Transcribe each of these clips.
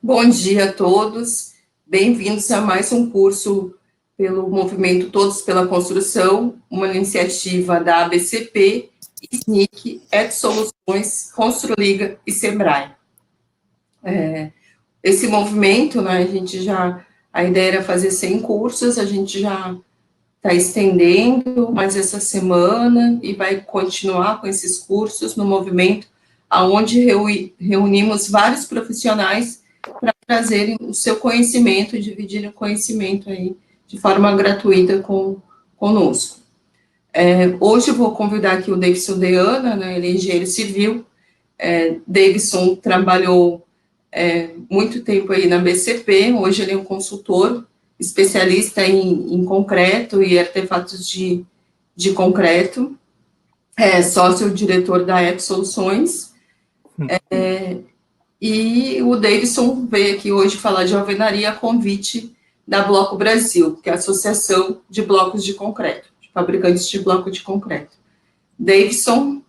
Bom dia a todos, bem-vindos a mais um curso pelo movimento Todos pela Construção, uma iniciativa da ABCP, SNIC, EdSoluções, Construliga e Sebrae. Esse movimento, né, a ideia era fazer 100 cursos, a gente já está estendendo mais essa semana e vai continuar com esses cursos no movimento, aonde reunimos vários profissionais para trazerem o seu conhecimento, dividirem o conhecimento aí de forma gratuita conosco. Hoje eu vou convidar aqui o Davidson Deana, né, ele é engenheiro civil. Davidson trabalhou muito tempo aí na BCP, hoje ele é um consultor, especialista em concreto e artefatos de concreto, sócio-diretor da EdSoluções, e o Davidson veio aqui hoje falar de alvenaria a convite da Bloco Brasil, que é a Associação de Blocos de Concreto, de fabricantes de bloco de concreto. Davidson.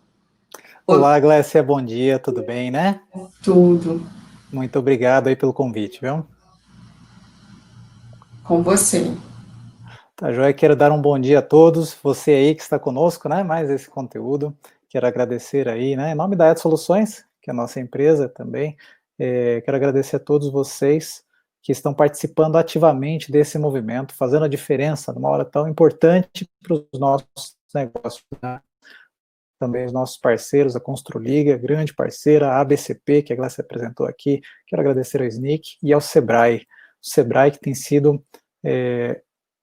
Olá, Glécia, bom dia, tudo bem, né? Tudo. Muito obrigado aí pelo convite, viu? Com você. Tá, joia, quero dar um bom dia a todos, você aí que está conosco, né, mais esse conteúdo, quero agradecer aí, né, em nome da EdSoluções, que é a nossa empresa também, quero agradecer a todos vocês que estão participando ativamente desse movimento, fazendo a diferença numa hora tão importante para os nossos negócios, né? Também os nossos parceiros, a Construliga, grande parceira, a ABCP, que a Glécia apresentou aqui, quero agradecer ao SNIC e ao Sebrae, o Sebrae que tem sido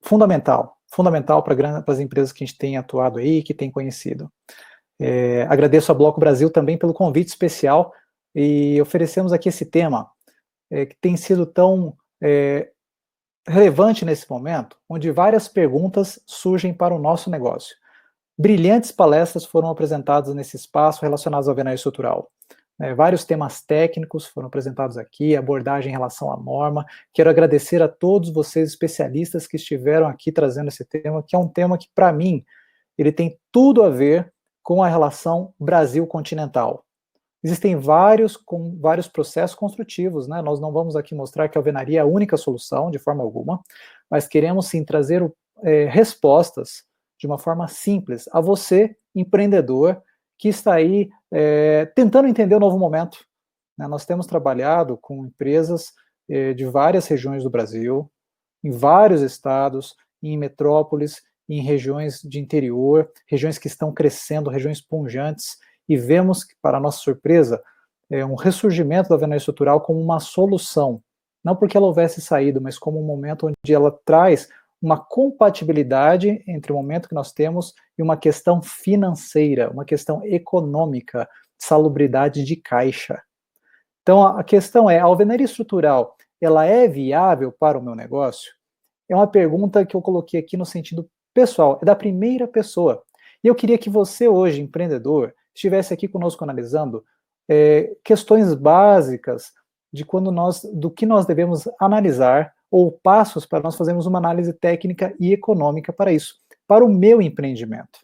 fundamental para as empresas que a gente tem atuado aí, que tem conhecido. Agradeço a Bloco Brasil também pelo convite especial e oferecemos aqui esse tema que tem sido tão relevante nesse momento, onde várias perguntas surgem para o nosso negócio. Brilhantes palestras foram apresentadas nesse espaço relacionadas ao alvenaria estrutural. Vários temas técnicos foram apresentados aqui, abordagem em relação à norma. Quero agradecer a todos vocês especialistas que estiveram aqui trazendo esse tema, que é um tema que, para mim, ele tem tudo a ver com a relação Brasil-continental. Existem vários processos construtivos, né? Nós não vamos aqui mostrar que a alvenaria é a única solução, de forma alguma, mas queremos sim trazer respostas de uma forma simples a você, empreendedor, que está aí tentando entender o novo momento. Né? Nós temos trabalhado com empresas de várias regiões do Brasil, em vários estados, em metrópoles, em regiões de interior, regiões que estão crescendo, regiões pujantes, e vemos que, para nossa surpresa, um ressurgimento da alvenaria estrutural como uma solução, não porque ela houvesse saído, mas como um momento onde ela traz uma compatibilidade entre o momento que nós temos e uma questão financeira, uma questão econômica, salubridade de caixa. Então, a questão é, a alvenaria estrutural, ela é viável para o meu negócio? É uma pergunta que eu coloquei aqui no sentido pessoal, é da primeira pessoa. E eu queria que você hoje, empreendedor, estivesse aqui conosco analisando questões básicas do que nós devemos analisar ou passos para nós fazermos uma análise técnica e econômica para isso, para o meu empreendimento.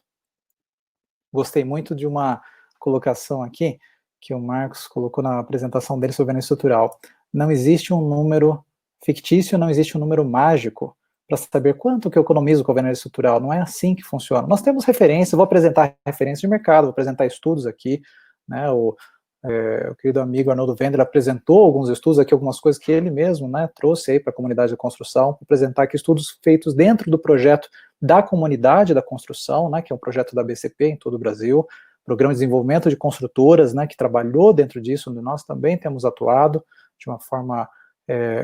Gostei muito de uma colocação aqui, que o Marcos colocou na apresentação dele sobre a estrutural. Não existe um número fictício, não existe um número mágico para saber quanto que eu economizo com a alvenaria estrutural. Não é assim que funciona. Nós temos referências, vou apresentar referências de mercado, vou apresentar estudos aqui, né, o querido amigo Arnoldo Wender apresentou alguns estudos aqui, algumas coisas que ele mesmo, né, trouxe aí para a comunidade da construção, para apresentar aqui estudos feitos dentro do projeto da comunidade da construção, né, que é um projeto da BCP em todo o Brasil, Programa de Desenvolvimento de Construtoras, né, que trabalhou dentro disso, onde nós também temos atuado de uma forma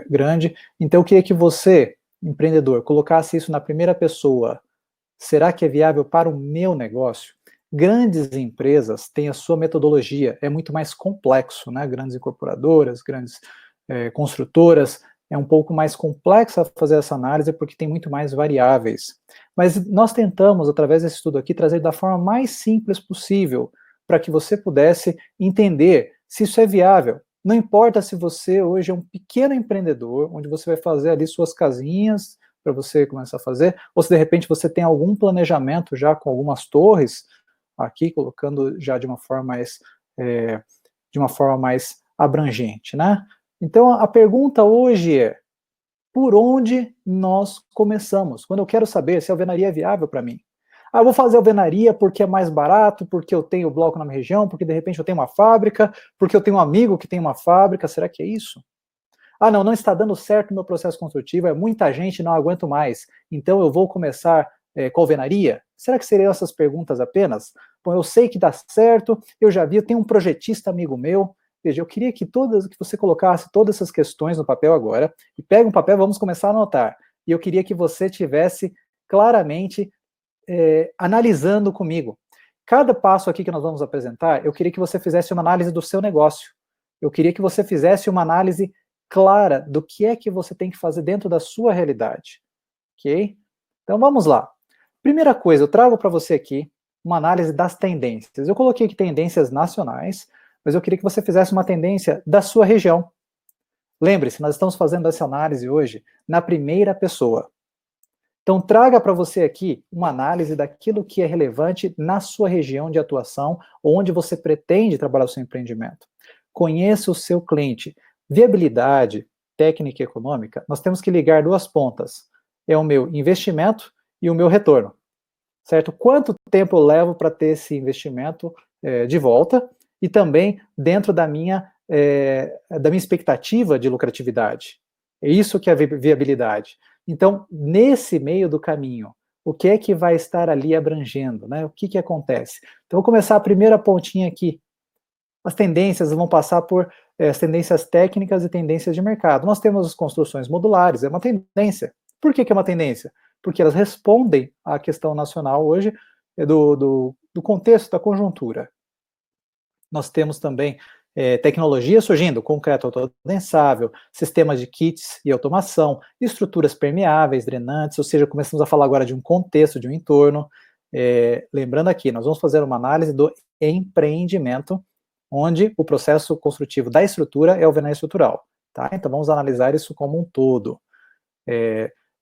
grande. Então eu queria que você, empreendedor, colocasse isso na primeira pessoa. Será que é viável para o meu negócio? Grandes empresas têm a sua metodologia, é muito mais complexo, né? Grandes incorporadoras, grandes construtoras, é um pouco mais complexo fazer essa análise porque tem muito mais variáveis. Mas nós tentamos, através desse estudo aqui, trazer da forma mais simples possível, para que você pudesse entender se isso é viável. Não importa se você hoje é um pequeno empreendedor, onde você vai fazer ali suas casinhas, para você começar a fazer, ou se de repente você tem algum planejamento já com algumas torres, aqui colocando já de uma forma mais abrangente, né? Então a pergunta hoje é, por onde nós começamos? Quando eu quero saber se a alvenaria é viável para mim. Ah, eu vou fazer alvenaria porque é mais barato, porque eu tenho bloco na minha região, porque de repente eu tenho uma fábrica, porque eu tenho um amigo que tem uma fábrica, será que é isso? Ah, não está dando certo o meu processo construtivo, é muita gente, não aguento mais, então eu vou começar com alvenaria? Será que seriam essas perguntas apenas? Bom, eu sei que dá certo, eu já vi, eu tenho um projetista amigo meu. Veja, eu queria que você colocasse todas essas questões no papel agora, e pega um papel, vamos começar a anotar. E eu queria que você tivesse claramente analisando comigo. Cada passo aqui que nós vamos apresentar, eu queria que você fizesse uma análise do seu negócio. Eu queria que você fizesse uma análise clara do que é que você tem que fazer dentro da sua realidade. Ok? Então vamos lá. Primeira coisa, eu trago para você aqui uma análise das tendências. Eu coloquei aqui tendências nacionais, mas eu queria que você fizesse uma tendência da sua região. Lembre-se, nós estamos fazendo essa análise hoje na primeira pessoa. Então traga para você aqui uma análise daquilo que é relevante na sua região de atuação, onde você pretende trabalhar o seu empreendimento. Conheça o seu cliente. Viabilidade técnica e econômica, nós temos que ligar duas pontas. É o meu investimento e o meu retorno. Certo? Quanto tempo eu levo para ter esse investimento de volta e também dentro da minha expectativa de lucratividade. É isso que é viabilidade. Então, nesse meio do caminho, o que é que vai estar ali abrangendo? Né? O que acontece? Então, vou começar a primeira pontinha aqui. As tendências vão passar por as tendências técnicas e tendências de mercado. Nós temos as construções modulares, é uma tendência. Por que é uma tendência? Porque elas respondem à questão nacional hoje do contexto, da conjuntura. Nós temos também tecnologia surgindo, concreto autodensável, sistemas de kits e automação, estruturas permeáveis, drenantes, ou seja, começamos a falar agora de um contexto, de um entorno. Lembrando aqui, nós vamos fazer uma análise do empreendimento, onde o processo construtivo da estrutura é a alvenaria estrutural. Tá? Então vamos analisar isso como um todo.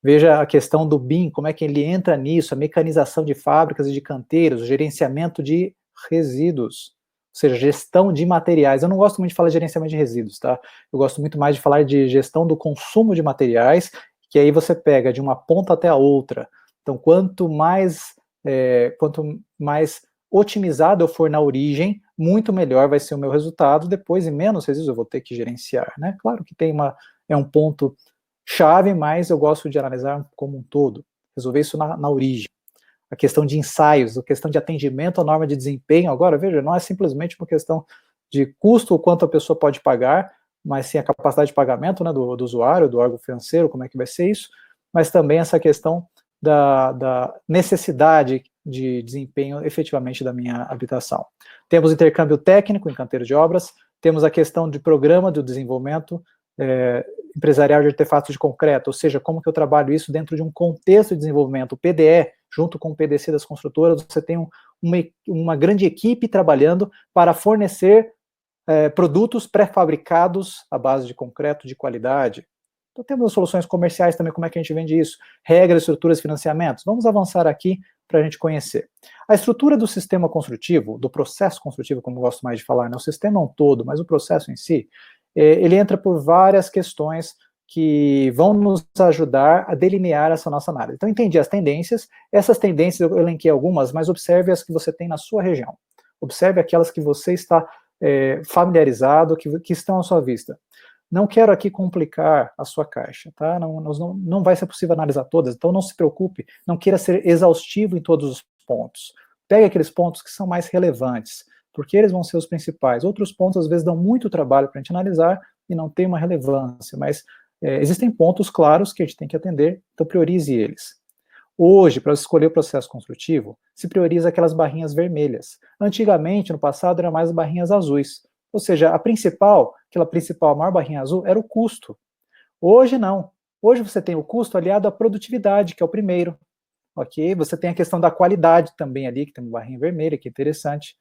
Veja a questão do BIM, como é que ele entra nisso, a mecanização de fábricas e de canteiros, o gerenciamento de resíduos, ou seja, gestão de materiais. Eu não gosto muito de falar de gerenciamento de resíduos, tá? Eu gosto muito mais de falar de gestão do consumo de materiais, que aí você pega de uma ponta até a outra. Então, quanto mais otimizado eu for na origem, muito melhor vai ser o meu resultado depois, e menos resíduos eu vou ter que gerenciar, né? Claro que é um ponto chave, mas eu gosto de analisar como um todo, resolver isso na origem. A questão de ensaios, a questão de atendimento à norma de desempenho, agora, veja, não é simplesmente uma questão de custo, o quanto a pessoa pode pagar, mas sim a capacidade de pagamento, né, do usuário, do órgão financeiro, como é que vai ser isso, mas também essa questão da necessidade de desempenho efetivamente da minha habitação. Temos intercâmbio técnico em canteiro de obras, temos a questão de programa de desenvolvimento empresarial de artefatos de concreto, ou seja, como que eu trabalho isso dentro de um contexto de desenvolvimento. O PDE, junto com o PDC das construtoras, você tem uma grande equipe trabalhando para fornecer produtos pré-fabricados à base de concreto de qualidade. Então temos as soluções comerciais também, como é que a gente vende isso, regras, estruturas e financiamentos. Vamos avançar aqui para a gente conhecer. A estrutura do sistema construtivo, do processo construtivo, como eu gosto mais de falar, né? O sistema é um todo, mas o processo em si, ele entra por várias questões que vão nos ajudar a delinear essa nossa análise. Então, entendi as tendências, essas tendências eu elenquei algumas, mas observe as que você tem na sua região. Observe aquelas que você está familiarizado, que estão à sua vista. Não quero aqui complicar a sua caixa, tá? Não vai ser possível analisar todas, então não se preocupe, não queira ser exaustivo em todos os pontos. Pegue aqueles pontos que são mais relevantes, porque eles vão ser os principais. Outros pontos, às vezes, dão muito trabalho para a gente analisar e não tem uma relevância, mas existem pontos claros que a gente tem que atender, então priorize eles. Hoje, para escolher o processo construtivo, se prioriza aquelas barrinhas vermelhas. Antigamente, no passado, eram mais barrinhas azuis. Ou seja, a maior barrinha azul era o custo. Hoje não. Hoje você tem o custo aliado à produtividade, que é o primeiro. Ok? Você tem a questão da qualidade também ali, que tem uma barrinha vermelha, que é interessante.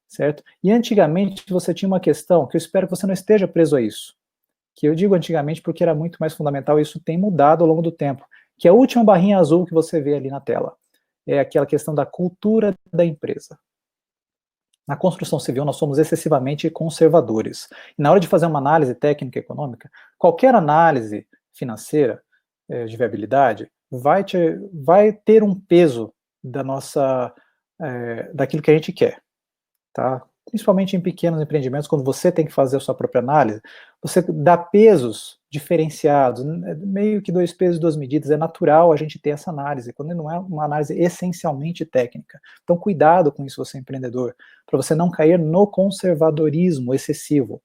Certo? E antigamente você tinha uma questão, que eu espero que você não esteja preso a isso, que eu digo antigamente porque era muito mais fundamental, e isso tem mudado ao longo do tempo, que é a última barrinha azul que você vê ali na tela. É aquela questão da cultura da empresa. Na construção civil, nós somos excessivamente conservadores. E na hora de fazer uma análise técnica e econômica, qualquer análise financeira de viabilidade vai ter um peso da nossa, daquilo que a gente quer, tá? Principalmente em pequenos empreendimentos, quando você tem que fazer a sua própria análise, você dá pesos diferenciados, meio que 2 pesos, 2 medidas, é natural a gente ter essa análise, quando não é uma análise essencialmente técnica. Então, cuidado com isso, você empreendedor, para você não cair no conservadorismo excessivo.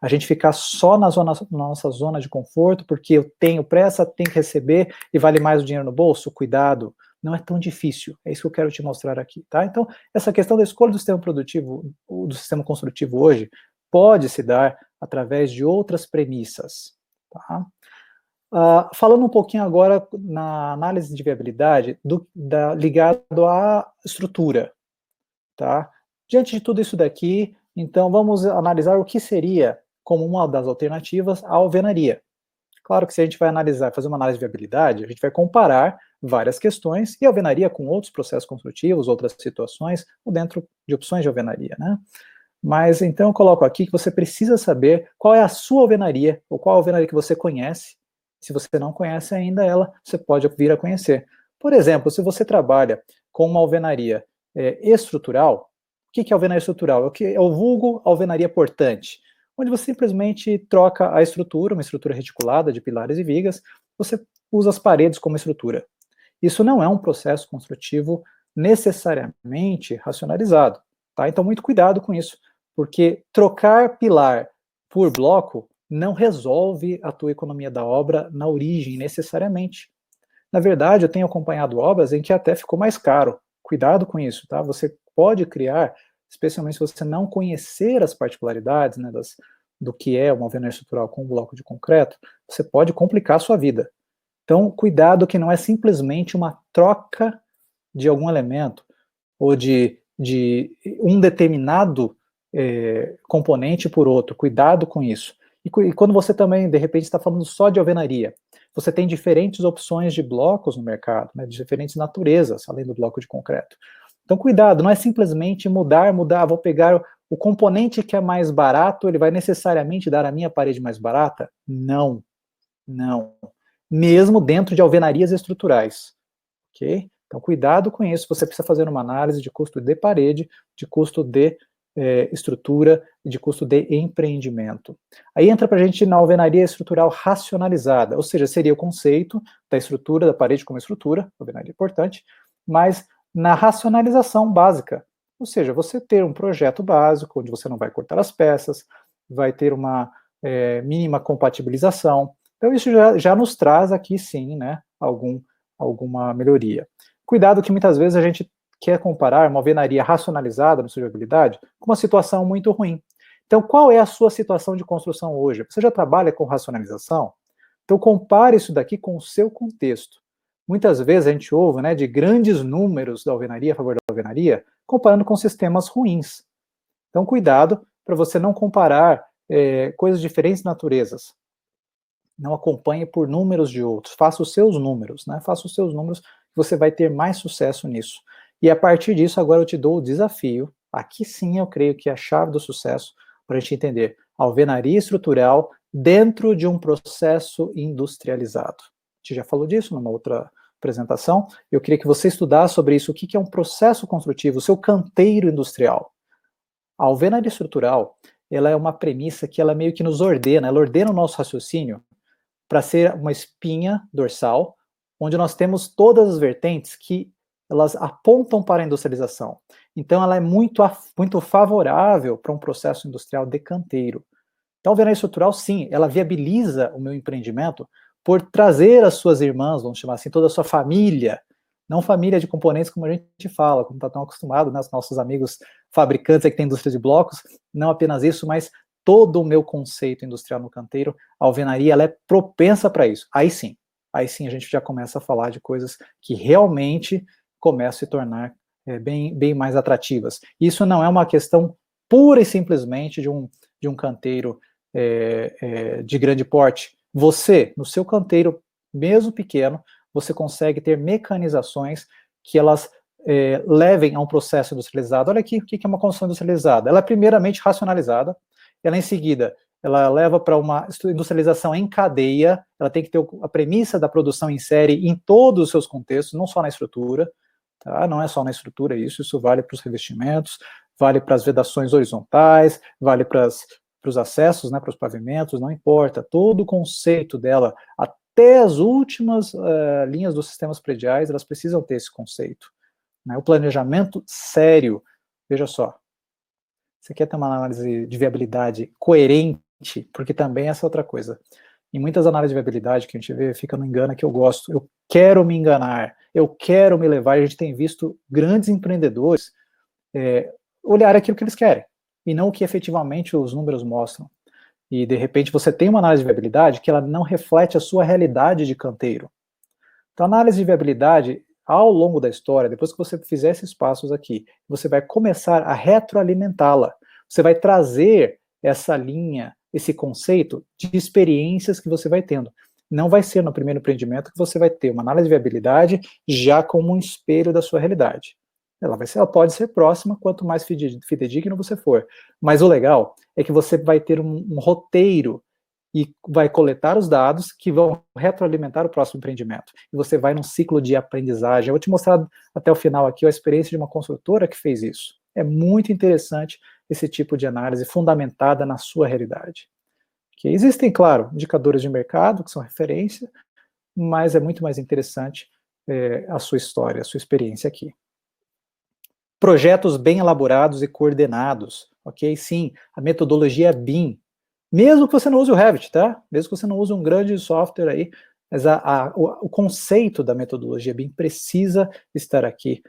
A gente ficar só na nossa zona de conforto, porque eu tenho pressa, tenho que receber e vale mais o dinheiro no bolso, cuidado. Não é tão difícil, é isso que eu quero te mostrar aqui, tá? Então, essa questão da escolha do sistema produtivo, do sistema construtivo hoje, pode se dar através de outras premissas, tá? Falando um pouquinho agora na análise de viabilidade ligado à estrutura, tá? Diante de tudo isso daqui, então vamos analisar o que seria, como uma das alternativas, a alvenaria. Claro que se a gente vai analisar, fazer uma análise de viabilidade, a gente vai comparar várias questões e alvenaria com outros processos construtivos, outras situações, ou dentro de opções de alvenaria, né? Mas então eu coloco aqui que você precisa saber qual é a sua alvenaria, ou qual alvenaria que você conhece. Se você não conhece ainda ela, você pode vir a conhecer. Por exemplo, se você trabalha com uma alvenaria estrutural, o que é alvenaria estrutural? É o vulgo alvenaria portante, onde você simplesmente troca a estrutura, uma estrutura reticulada de pilares e vigas, você usa as paredes como estrutura. Isso não é um processo construtivo necessariamente racionalizado, tá? Então, muito cuidado com isso, porque trocar pilar por bloco não resolve a tua economia da obra na origem, necessariamente. Na verdade, eu tenho acompanhado obras em que até ficou mais caro. Cuidado com isso, tá? Você pode criar, especialmente se você não conhecer as particularidades, né, do que é uma alvenaria estrutural com um bloco de concreto, você pode complicar a sua vida. Então, cuidado que não é simplesmente uma troca de algum elemento ou de um determinado componente por outro. Cuidado com isso. E quando você também, de repente, está falando só de alvenaria, você tem diferentes opções de blocos no mercado, né, de diferentes naturezas, além do bloco de concreto. Então, cuidado, não é simplesmente mudar, vou pegar o componente que é mais barato, ele vai necessariamente dar a minha parede mais barata? Não, não. Mesmo dentro de alvenarias estruturais, ok? Então, cuidado com isso, você precisa fazer uma análise de custo de parede, de custo de estrutura e de custo de empreendimento. Aí entra para a gente na alvenaria estrutural racionalizada, ou seja, seria o conceito da estrutura, da parede como estrutura, alvenaria importante, mas na racionalização básica, ou seja, você ter um projeto básico, onde você não vai cortar as peças, vai ter uma mínima compatibilização. Então isso já nos traz aqui sim, né, alguma melhoria. Cuidado que muitas vezes a gente quer comparar uma alvenaria racionalizada na sua viabilidade com uma situação muito ruim. Então, qual é a sua situação de construção hoje? Você já trabalha com racionalização? Então, compare isso daqui com o seu contexto. Muitas vezes a gente ouve, né, de grandes números da alvenaria, a favor da alvenaria, comparando com sistemas ruins. Então, cuidado para você não comparar coisas de diferentes naturezas. Não acompanhe por números de outros, faça os seus números, né? Faça os seus números, você vai ter mais sucesso nisso. E a partir disso, agora eu te dou o desafio, aqui sim eu creio que é a chave do sucesso, para a gente entender a alvenaria estrutural dentro de um processo industrializado. A gente já falou disso numa outra apresentação, eu queria que você estudasse sobre isso, o que é um processo construtivo, o seu canteiro industrial. A alvenaria estrutural, ela é uma premissa que ela meio que nos ordena, ela ordena o nosso raciocínio para ser uma espinha dorsal, onde nós temos todas as vertentes que elas apontam para a industrialização. Então, ela é muito favorável para um processo industrial de canteiro. Então, a alvenaria estrutural, sim, ela viabiliza o meu empreendimento por trazer as suas irmãs, vamos chamar assim, toda a sua família, não família de componentes como a gente fala, como está tão acostumado, né, os nossos amigos fabricantes que têm indústria de blocos, não apenas isso, mas todo o meu conceito industrial no canteiro, a alvenaria ela é propensa para isso. Aí sim a gente já começa a falar de coisas que realmente começam a se tornar bem mais atrativas. Isso não é uma questão pura e simplesmente de um canteiro de grande porte. Você, no seu canteiro, mesmo pequeno, você consegue ter mecanizações que elas levem a um processo industrializado. Olha aqui o que é uma construção industrializada. Ela é primeiramente racionalizada, ela em seguida, ela leva para uma industrialização em cadeia, ela tem que ter a premissa da produção em série em todos os seus contextos, não só na estrutura, tá? Não é só na estrutura isso vale para os revestimentos, vale para as vedações horizontais, vale para os acessos, né, para os pavimentos, não importa, todo o conceito dela, até as últimas linhas dos sistemas prediais, elas precisam ter esse conceito, né? O planejamento sério, veja só, você quer ter uma análise de viabilidade coerente, porque também essa é outra coisa. Em muitas análises de viabilidade que a gente vê, fica no engano que eu gosto, eu quero me enganar, eu quero me levar, a gente tem visto grandes empreendedores olhar aquilo que eles querem, e não o que efetivamente os números mostram. E, de repente, você tem uma análise de viabilidade que ela não reflete a sua realidade de canteiro. Então, a análise de viabilidade, ao longo da história, depois que você fizer esses passos aqui, você vai começar a retroalimentá-la. Você vai trazer essa linha, esse conceito de experiências que você vai tendo. Não vai ser no primeiro empreendimento que você vai ter uma análise de viabilidade já como um espelho da sua realidade. Ela pode ser próxima, quanto mais fidedigno você for. Mas o legal é que você vai ter um roteiro e vai coletar os dados que vão retroalimentar o próximo empreendimento. E você vai num ciclo de aprendizagem. Eu vou te mostrar até o final aqui a experiência de uma construtora que fez isso. É muito interessante esse tipo de análise fundamentada na sua realidade. Que existem, claro, indicadores de mercado que são referência, mas é muito mais interessante a sua história, a sua experiência aqui. Projetos bem elaborados e coordenados, ok? Sim, a metodologia BIM, mesmo que você não use o Revit, tá? Mesmo que você não use um grande software aí, mas o conceito da metodologia BIM precisa estar aqui,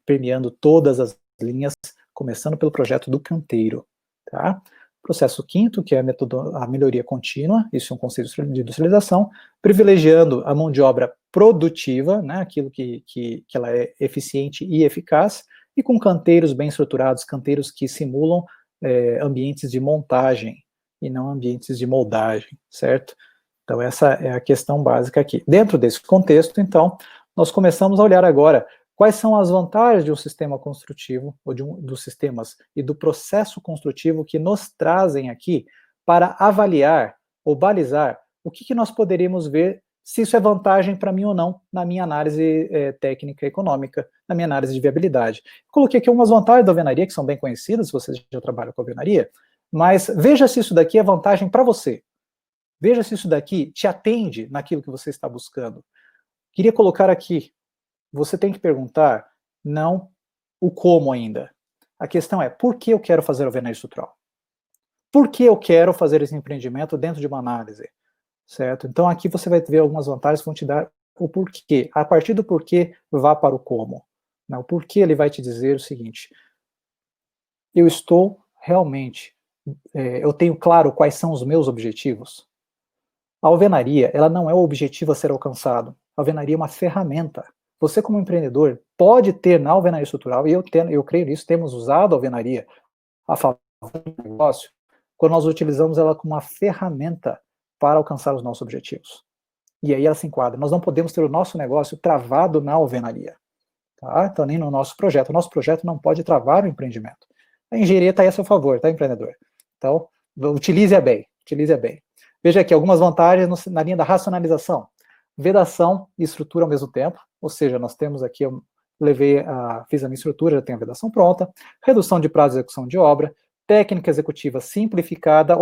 permeando todas as linhas, começando pelo projeto do canteiro, tá? Processo quinto, que é a melhoria contínua, isso é um conceito de industrialização, privilegiando a mão de obra produtiva, né, aquilo que ela é eficiente e eficaz, e com canteiros bem estruturados, canteiros que simulam ambientes de montagem, e não ambientes de moldagem, certo? Então essa é a questão básica aqui. Dentro desse contexto, então, nós começamos a olhar agora quais são as vantagens de um sistema construtivo, ou dos sistemas e do processo construtivo que nos trazem aqui para avaliar ou balizar o que nós poderíamos ver se isso é vantagem para mim ou não na minha análise técnica econômica, na minha análise de viabilidade. Coloquei aqui algumas vantagens da alvenaria, que são bem conhecidas, se você já trabalha com alvenaria, mas veja se isso daqui é vantagem para você. Veja se isso daqui te atende naquilo que você está buscando. Queria colocar aqui, você tem que perguntar, não o como ainda. A questão é, por que eu quero fazer alvenaria estrutural? Por que eu quero fazer esse empreendimento dentro de uma análise? Certo? Então aqui você vai ver algumas vantagens que vão te dar o porquê. A partir do porquê, vá para o como. O porquê ele vai te dizer o seguinte, eu estou realmente, eu tenho claro quais são os meus objetivos. A alvenaria, ela não é o objetivo a ser alcançado. A alvenaria é uma ferramenta. Você, como empreendedor, pode ter na alvenaria estrutural, e eu creio nisso, temos usado a alvenaria a favor do negócio, quando nós utilizamos ela como uma ferramenta para alcançar os nossos objetivos. E aí ela se enquadra. Nós não podemos ter o nosso negócio travado na alvenaria. Tá? Então, nem no nosso projeto. O nosso projeto não pode travar o empreendimento. A engenharia está aí a seu favor, tá, empreendedor? Então, utilize-a bem. Utilize-a bem. Veja aqui algumas vantagens na linha da racionalização. Vedação e estrutura ao mesmo tempo, ou seja, nós temos aqui, fiz a minha estrutura, já tenho a vedação pronta, redução de prazo de execução de obra, técnica executiva simplificada,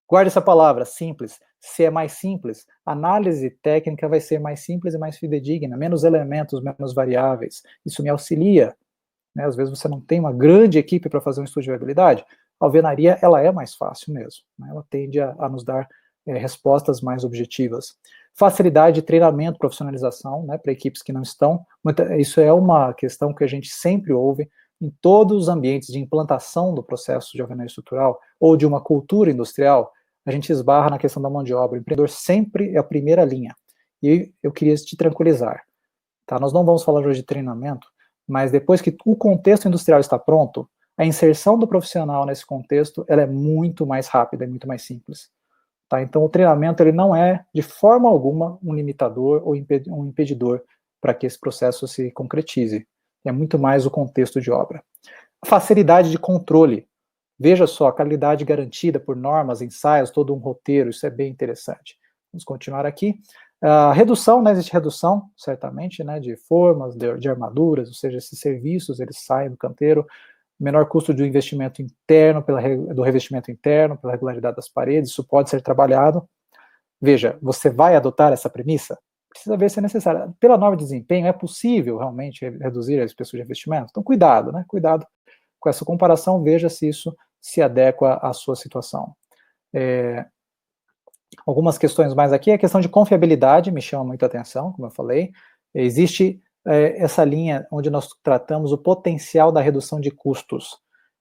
guarde essa palavra, simples, se é mais simples, a análise técnica vai ser mais simples e mais fidedigna, menos elementos, menos variáveis, isso me auxilia, né? Às vezes você não tem uma grande equipe para fazer um estudo de viabilidade, a alvenaria, ela é mais fácil mesmo, né? Ela tende a nos dar respostas mais objetivas. Facilidade de treinamento, profissionalização, né, para equipes que não estão, isso é uma questão que a gente sempre ouve em todos os ambientes de implantação do processo de alvenaria estrutural ou de uma cultura industrial, a gente esbarra na questão da mão de obra. O empreendedor sempre é a primeira linha. E eu queria te tranquilizar. Tá? Nós não vamos falar hoje de treinamento, mas depois que o contexto industrial está pronto, a inserção do profissional nesse contexto ela é muito mais rápida e muito mais simples. Tá? Então, o treinamento ele não é, de forma alguma, um limitador ou um impedidor para que esse processo se concretize. É muito mais o contexto de obra. A facilidade de controle. Veja só, a qualidade garantida por normas, ensaios, todo um roteiro, isso é bem interessante. Vamos continuar aqui. A redução, né, existe redução, certamente, né, de formas, de armaduras, ou seja, esses serviços, eles saem do canteiro, menor custo do investimento interno, do revestimento interno, pela regularidade das paredes, isso pode ser trabalhado. Veja, você vai adotar essa premissa? Precisa ver se é necessário. Pela norma de desempenho, é possível realmente reduzir a espessura de revestimento? Então, cuidado, né? Cuidado com essa comparação, veja se isso se adequa à sua situação. Algumas questões mais aqui, a questão de confiabilidade me chama muita atenção, como eu falei. Existe essa linha onde nós tratamos o potencial da redução de custos.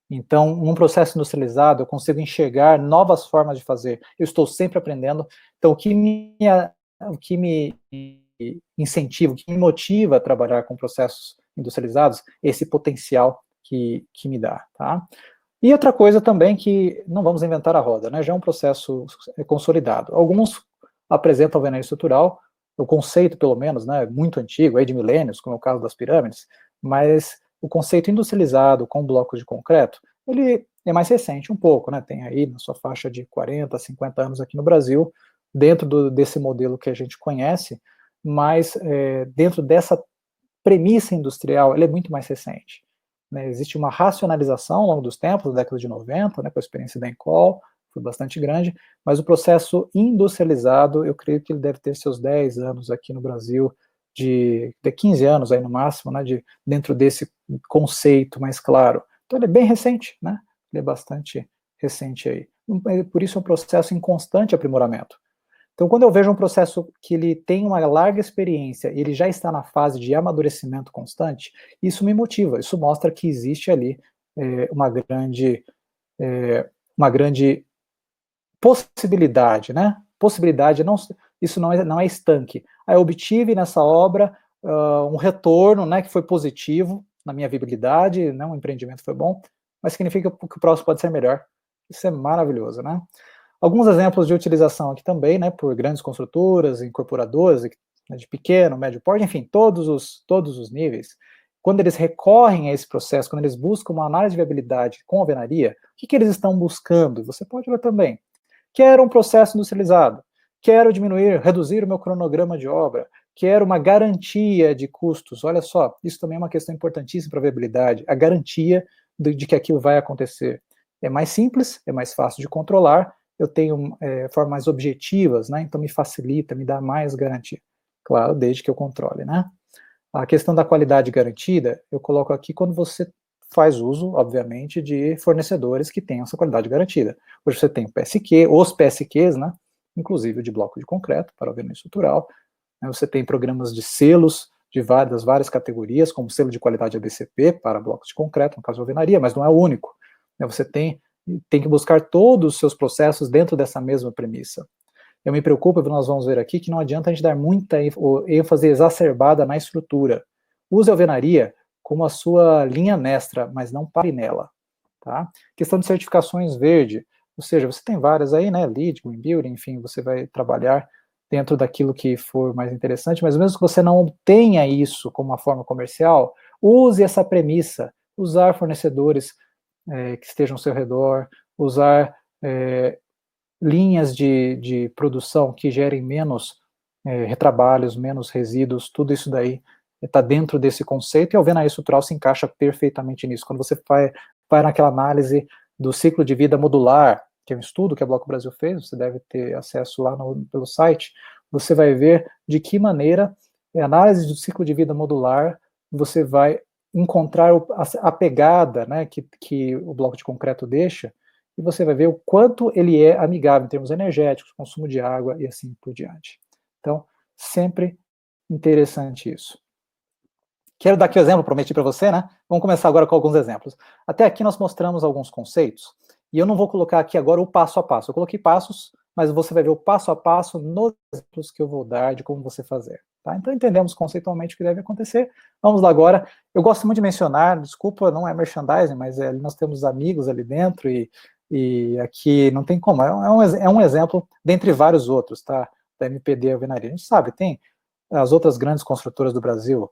Então, num processo industrializado, eu consigo enxergar novas formas de fazer. Eu estou sempre aprendendo. Então, o que me incentiva, o que me motiva a trabalhar com processos industrializados, esse potencial que me dá, tá? E outra coisa também que não vamos inventar a roda, né? Já é um processo consolidado. Alguns apresentam o veneno estrutural, o conceito, pelo menos, né, muito antigo, aí de milênios, como é o caso das pirâmides, mas o conceito industrializado com blocos de concreto, ele é mais recente um pouco, né? Tem aí na sua faixa de 40, 50 anos aqui no Brasil, dentro desse modelo que a gente conhece, mas dentro dessa premissa industrial, ele é muito mais recente. Né, existe uma racionalização ao longo dos tempos, da década de 90, né, com a experiência da Encol, foi bastante grande, mas o processo industrializado, eu creio que ele deve ter seus 10 anos aqui no Brasil, de 15 anos aí no máximo, né, dentro desse conceito mais claro. Então ele é bem recente, né, ele é bastante recente aí. Por isso é um processo em constante aprimoramento. Então, quando eu vejo um processo que ele tem uma larga experiência, ele já está na fase de amadurecimento constante, isso me motiva, isso mostra que existe ali uma grande possibilidade, né? Possibilidade, não, isso não é estanque. Eu obtive nessa obra um retorno, né, que foi positivo na minha viabilidade, né, um empreendimento foi bom, mas significa que o próximo pode ser melhor. Isso é maravilhoso, né? Alguns exemplos de utilização aqui também, né, por grandes construtoras, incorporadoras, né, de pequeno, médio porte, enfim, todos os níveis. Quando eles recorrem a esse processo, quando eles buscam uma análise de viabilidade com alvenaria, o que eles estão buscando? Você pode ver também. Quero um processo industrializado, quero reduzir o meu cronograma de obra, quero uma garantia de custos. Olha só, isso também é uma questão importantíssima para a viabilidade, a garantia de que aquilo vai acontecer. É mais simples, é mais fácil de controlar, eu tenho formas mais objetivas, né? Então me facilita, me dá mais garantia. Claro, desde que eu controle, né? A questão da qualidade garantida, eu coloco aqui quando você faz uso, obviamente, de fornecedores que tenham essa qualidade garantida. Hoje você tem o PSQ, os PSQs, né? Inclusive o de bloco de concreto, para o veneno estrutural. Né? Você tem programas de selos das várias categorias, como selo de qualidade ABCP para blocos de concreto, no caso de alvenaria, mas não é o único. Né? Você tem que buscar todos os seus processos dentro dessa mesma premissa. Eu me preocupo, nós vamos ver aqui, que não adianta a gente dar muita ênfase exacerbada na estrutura. Use a alvenaria como a sua linha mestra, mas não pare nela. Tá? Questão de certificações verde, ou seja, você tem várias aí, né, LEED, Green Building, enfim, você vai trabalhar dentro daquilo que for mais interessante, mas mesmo que você não obtenha isso como uma forma comercial, use essa premissa, usar fornecedores que estejam ao seu redor, usar linhas de produção que gerem menos retrabalhos, menos resíduos, tudo isso daí está dentro desse conceito, e a alvenaria estrutural se encaixa perfeitamente nisso. Quando você vai naquela análise do ciclo de vida modular, que é um estudo que a Bloco Brasil fez, você deve ter acesso lá pelo site, você vai ver de que maneira a análise do ciclo de vida modular você vai encontrar a pegada, né, que o bloco de concreto deixa, e você vai ver o quanto ele é amigável em termos energéticos, consumo de água e assim por diante. Então, sempre interessante isso. Quero dar aqui o exemplo, prometi para você, né? Vamos começar agora com alguns exemplos. Até aqui nós mostramos alguns conceitos, e eu não vou colocar aqui agora o passo a passo. Eu coloquei passos, mas você vai ver o passo a passo nos exemplos que eu vou dar de como você fazer. Tá? Então entendemos conceitualmente o que deve acontecer. Vamos lá agora. Eu gosto muito de mencionar, desculpa, não é merchandising, mas nós temos amigos ali dentro, e E aqui não tem como, é um exemplo dentre vários outros, tá? Da MPD Alvenaria. A gente sabe, tem as outras grandes construtoras do Brasil,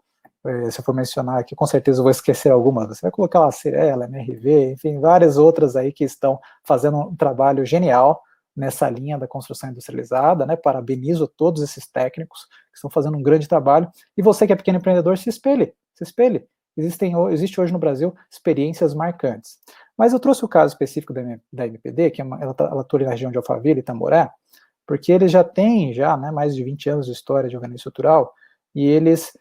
se eu for mencionar aqui, com certeza eu vou esquecer algumas. Você vai colocar lá Cirela, MRV, enfim, várias outras aí que estão fazendo um trabalho genial nessa linha da construção industrializada, né? Parabenizo todos esses técnicos que estão fazendo um grande trabalho. E você que é pequeno empreendedor, se espelhe, se espelhe. Existe hoje no Brasil experiências marcantes. Mas eu trouxe o caso específico da MPD, que ela atua na região de Alphaville e Tamboré, porque eles já têm né, mais de 20 anos de história de alvenaria estrutural, e eles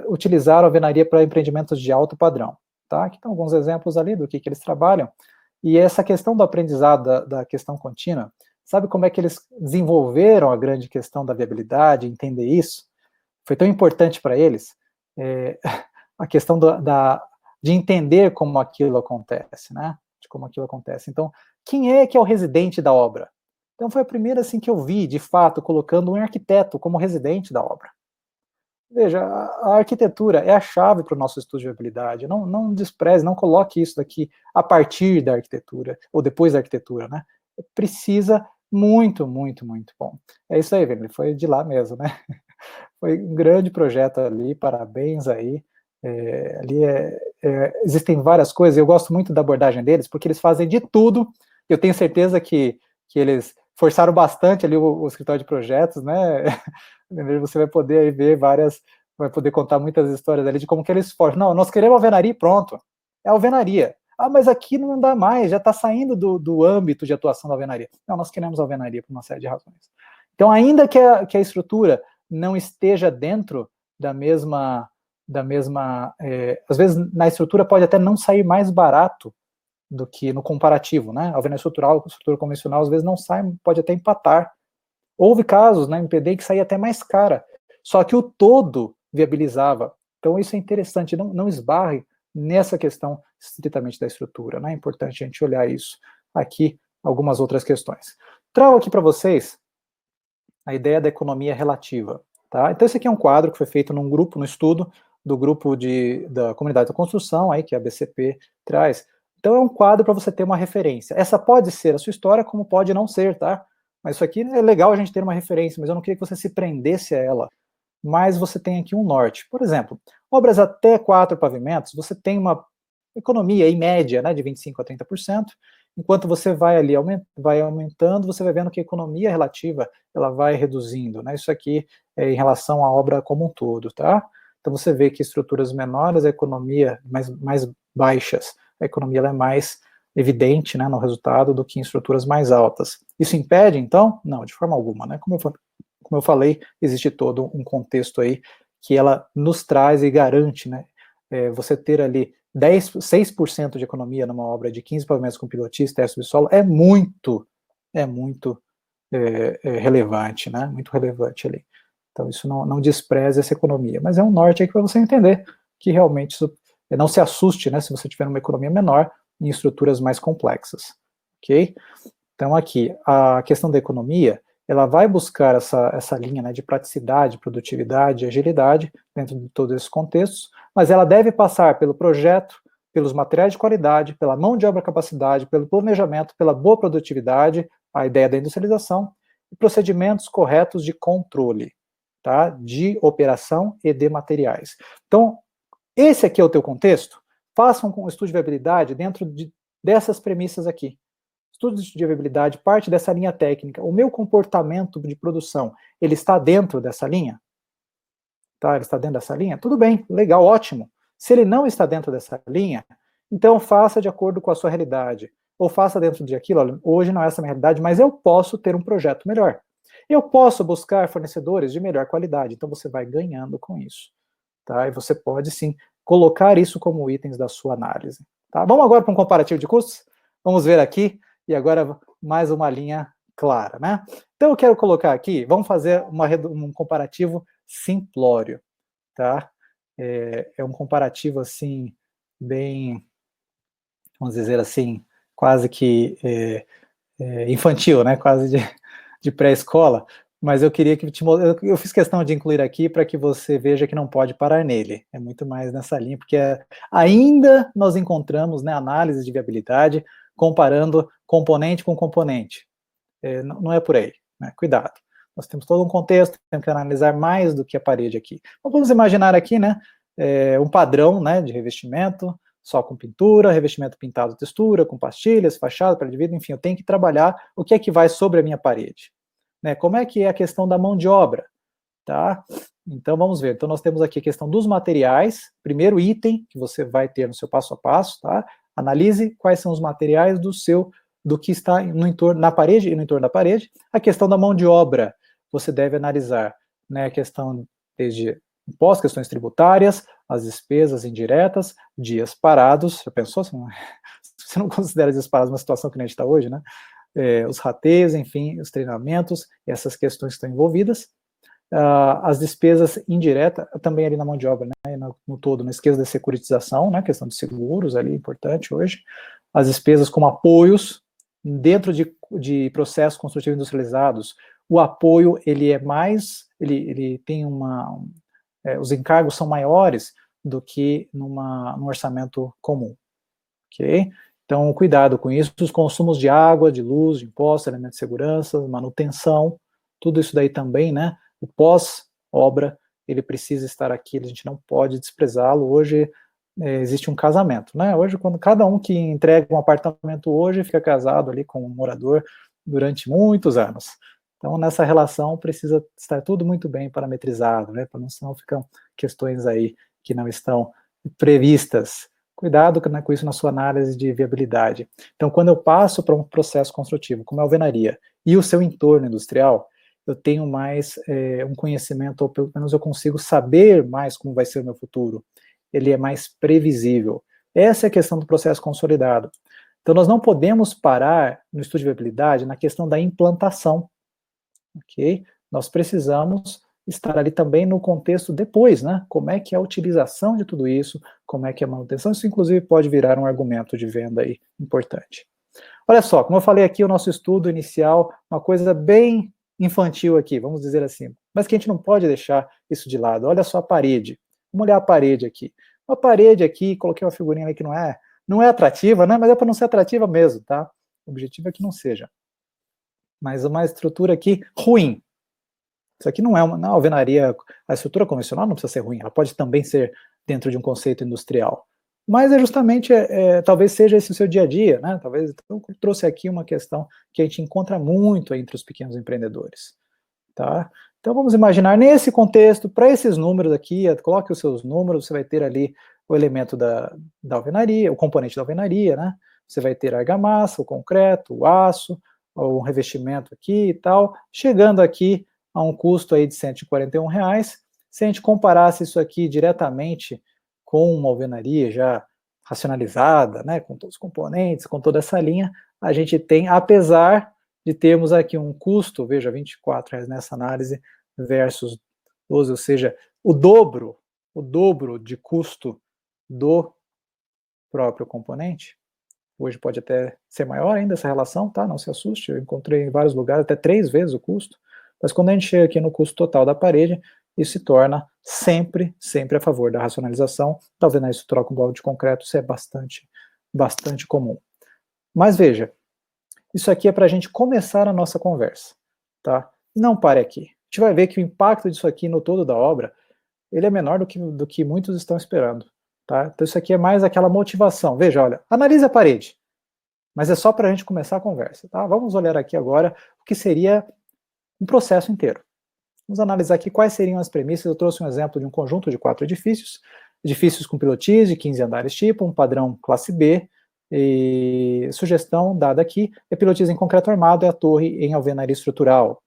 utilizaram a alvenaria para empreendimentos de alto padrão. Tá? Aqui estão alguns exemplos ali do que eles trabalham, e essa questão do aprendizado, da questão contínua, sabe como é que eles desenvolveram a grande questão da viabilidade, entender isso? Foi tão importante para eles, a questão de entender como aquilo acontece, né? De como aquilo acontece. Então, quem é que é o residente da obra? Então, foi a primeira assim que eu vi, de fato, colocando um arquiteto como residente da obra. Veja, a arquitetura é a chave para o nosso estudo de viabilidade. Não despreze, não coloque isso daqui a partir da arquitetura, ou depois da arquitetura, né? Precisa muito, muito, muito bom. É isso aí, velho, foi de lá mesmo, né? Foi um grande projeto ali, parabéns aí. Existem várias coisas, eu gosto muito da abordagem deles, porque eles fazem de tudo. Eu tenho certeza que eles forçaram bastante ali o escritório de projetos, né? Você vai poder aí ver vai poder contar muitas histórias ali de como que eles forçam. Não, nós queremos alvenaria e pronto. É alvenaria. Ah, mas aqui não dá mais, já está saindo do âmbito de atuação da alvenaria. Não, nós queremos alvenaria por uma série de razões. Então, ainda que a estrutura não esteja dentro da mesma às vezes na estrutura pode até não sair mais barato do que no comparativo, né? A alvenaria estrutural, a estrutura convencional, às vezes não sai, pode até empatar. Houve casos na MPD que saía até mais cara, só que o todo viabilizava. Então isso é interessante, não esbarre nessa questão estritamente da estrutura, né? É importante a gente olhar isso. Aqui, algumas outras questões. Trago aqui para vocês a ideia da economia relativa. Tá? Então esse aqui é um quadro que foi feito num grupo, no estudo do grupo da comunidade da construção, aí, que a BCP traz. Então é um quadro para você ter uma referência. Essa pode ser a sua história, como pode não ser, tá? Mas isso aqui é legal a gente ter uma referência, mas eu não queria que você se prendesse a ela. Mas você tem aqui um norte. Por exemplo, obras até 4 pavimentos, você tem uma economia em média, né, de 25% a 30%, enquanto você vai ali vai aumentando, você vai vendo que a economia relativa ela vai reduzindo, né? Isso aqui é em relação à obra como um todo, tá? Então você vê que estruturas menores, a economia mais baixas, a economia ela é mais evidente, né, no resultado do que em estruturas mais altas. Isso impede, então? Não, de forma alguma, né? Como eu falei, existe todo um contexto aí que ela nos traz e garante, né? Você ter ali 6% de economia numa obra de 15 pavimentos com pilotis, teste subsolo, é muito relevante, né? Muito relevante ali. Então isso não despreza essa economia, mas é um norte aí para você entender que realmente isso, não se assuste, né, se você tiver uma economia menor em estruturas mais complexas, ok? Então aqui, a questão da economia, ela vai buscar essa linha, né, de praticidade, produtividade e agilidade dentro de todos esses contextos, mas ela deve passar pelo projeto, pelos materiais de qualidade, pela mão de obra capacidade, pelo planejamento, pela boa produtividade, a ideia da industrialização, e procedimentos corretos de controle, tá, de operação e de materiais. Então, esse aqui é o teu contexto, faça um estudo de viabilidade dentro dessas premissas aqui. Estudo de viabilidade parte dessa linha técnica. O meu comportamento de produção, ele está dentro dessa linha? Tá, ele está dentro dessa linha? Tudo bem, legal, ótimo. Se ele não está dentro dessa linha, então faça de acordo com a sua realidade. Ou faça dentro de aquilo, olha, hoje não é essa a minha realidade, mas eu posso ter um projeto melhor. Eu posso buscar fornecedores de melhor qualidade, então você vai ganhando com isso. Tá? E você pode, sim, colocar isso como itens da sua análise. Tá? Vamos agora para um comparativo de custos? Vamos ver aqui, e agora mais uma linha clara, né? Então eu quero colocar aqui, vamos fazer um comparativo simplório, tá? É um comparativo, assim, bem, vamos dizer assim, quase que infantil, né? Quase de pré-escola, mas eu queria que eu fiz questão de incluir aqui para que você veja que não pode parar nele. É muito mais nessa linha, porque ainda nós encontramos, né, análise de viabilidade comparando componente com componente. Não é por aí, né? Cuidado. Nós temos todo um contexto, temos que analisar mais do que a parede aqui. Então, vamos imaginar aqui, né, um padrão, né, de revestimento, só com pintura, revestimento pintado textura, com pastilhas, fachada, parede de vidro, enfim, eu tenho que trabalhar o que é que vai sobre a minha parede. Né? Como é que é a questão da mão de obra? Tá? Então, vamos ver. Então, nós temos aqui a questão dos materiais, primeiro item que você vai ter no seu passo a passo, tá? Analise quais são os materiais do que está no entorno, na parede e no entorno da parede. A questão da mão de obra, você deve analisar, né, a questão desde impostos, questões tributárias, as despesas indiretas, dias parados. Já pensou? Você não considera dias parados uma situação que nem a gente está hoje, né? Os rateios, enfim, os treinamentos, essas questões que estão envolvidas. As despesas indiretas, também ali na mão de obra, né, no todo, não esqueça da securitização, né, questão de seguros ali, importante hoje. As despesas como apoios, dentro de processos construtivos industrializados, o apoio, ele é mais, ele tem os encargos são maiores do que num orçamento comum, ok? Então, cuidado com isso, os consumos de água, de luz, de impostos, elementos de segurança, manutenção, tudo isso daí também, né? O pós-obra, ele precisa estar aqui, a gente não pode desprezá-lo. Hoje existe um casamento, né? Hoje, quando cada um que entrega um apartamento hoje fica casado ali com um morador durante muitos anos. Então, nessa relação precisa estar tudo muito bem parametrizado, né? Para não, senão ficam questões aí que não estão previstas. Cuidado com isso na sua análise de viabilidade. Então, quando eu passo para um processo construtivo, como a alvenaria, e o seu entorno industrial, eu tenho mais um conhecimento, ou pelo menos eu consigo saber mais como vai ser o meu futuro. Ele é mais previsível. Essa é a questão do processo consolidado. Então, nós não podemos parar no estudo de viabilidade na questão da implantação, ok? Nós precisamos estar ali também no contexto depois, né? Como é que é a utilização de tudo isso, como é que é a manutenção, isso inclusive pode virar um argumento de venda aí importante. Olha só, como eu falei aqui, o nosso estudo inicial, uma coisa bem infantil aqui, vamos dizer assim, mas que a gente não pode deixar isso de lado. Olha só a parede, vamos olhar a parede aqui. Uma parede aqui, coloquei uma figurinha ali que não é atrativa, né? Mas é para não ser atrativa mesmo, tá? O objetivo é que não seja. Mas uma estrutura aqui ruim. Isso aqui não é uma alvenaria, a estrutura convencional não precisa ser ruim, ela pode também ser dentro de um conceito industrial. Mas justamente, talvez seja esse o seu dia a dia, né? Talvez, então, eu trouxe aqui uma questão que a gente encontra muito entre os pequenos empreendedores, tá? Então, vamos imaginar, nesse contexto, para esses números aqui, coloque os seus números, você vai ter ali o elemento da alvenaria, o componente da alvenaria, né? Você vai ter a argamassa, o concreto, o aço, o revestimento aqui e tal, chegando aqui a um custo aí de R$141. Se a gente comparasse isso aqui diretamente com uma alvenaria já racionalizada, né, com todos os componentes, com toda essa linha, a gente tem, apesar de termos aqui um custo, veja, R$24 nessa análise versus 12, ou seja, o dobro de custo do próprio componente. Hoje pode até ser maior ainda essa relação, tá? Não se assuste, eu encontrei em vários lugares até 3 vezes o custo, mas quando a gente chega aqui no custo total da parede, isso se torna sempre a favor da racionalização. Da alvenaria estrutural com bloco de concreto, isso é bastante comum. Mas veja, isso aqui é para a gente começar a nossa conversa, tá? Não pare aqui. A gente vai ver que o impacto disso aqui no todo da obra, ele é menor do que muitos estão esperando. Tá? Então isso aqui é mais aquela motivação. Veja, olha, analise a parede, mas é só para a gente começar a conversa. Tá? Vamos olhar aqui agora o que seria um processo inteiro. Vamos analisar aqui quais seriam as premissas. Eu trouxe um exemplo de um conjunto de 4 edifícios com pilotis de 15 andares tipo, um padrão classe B, e sugestão dada aqui é pilotis em concreto armado e a torre em alvenaria estrutural.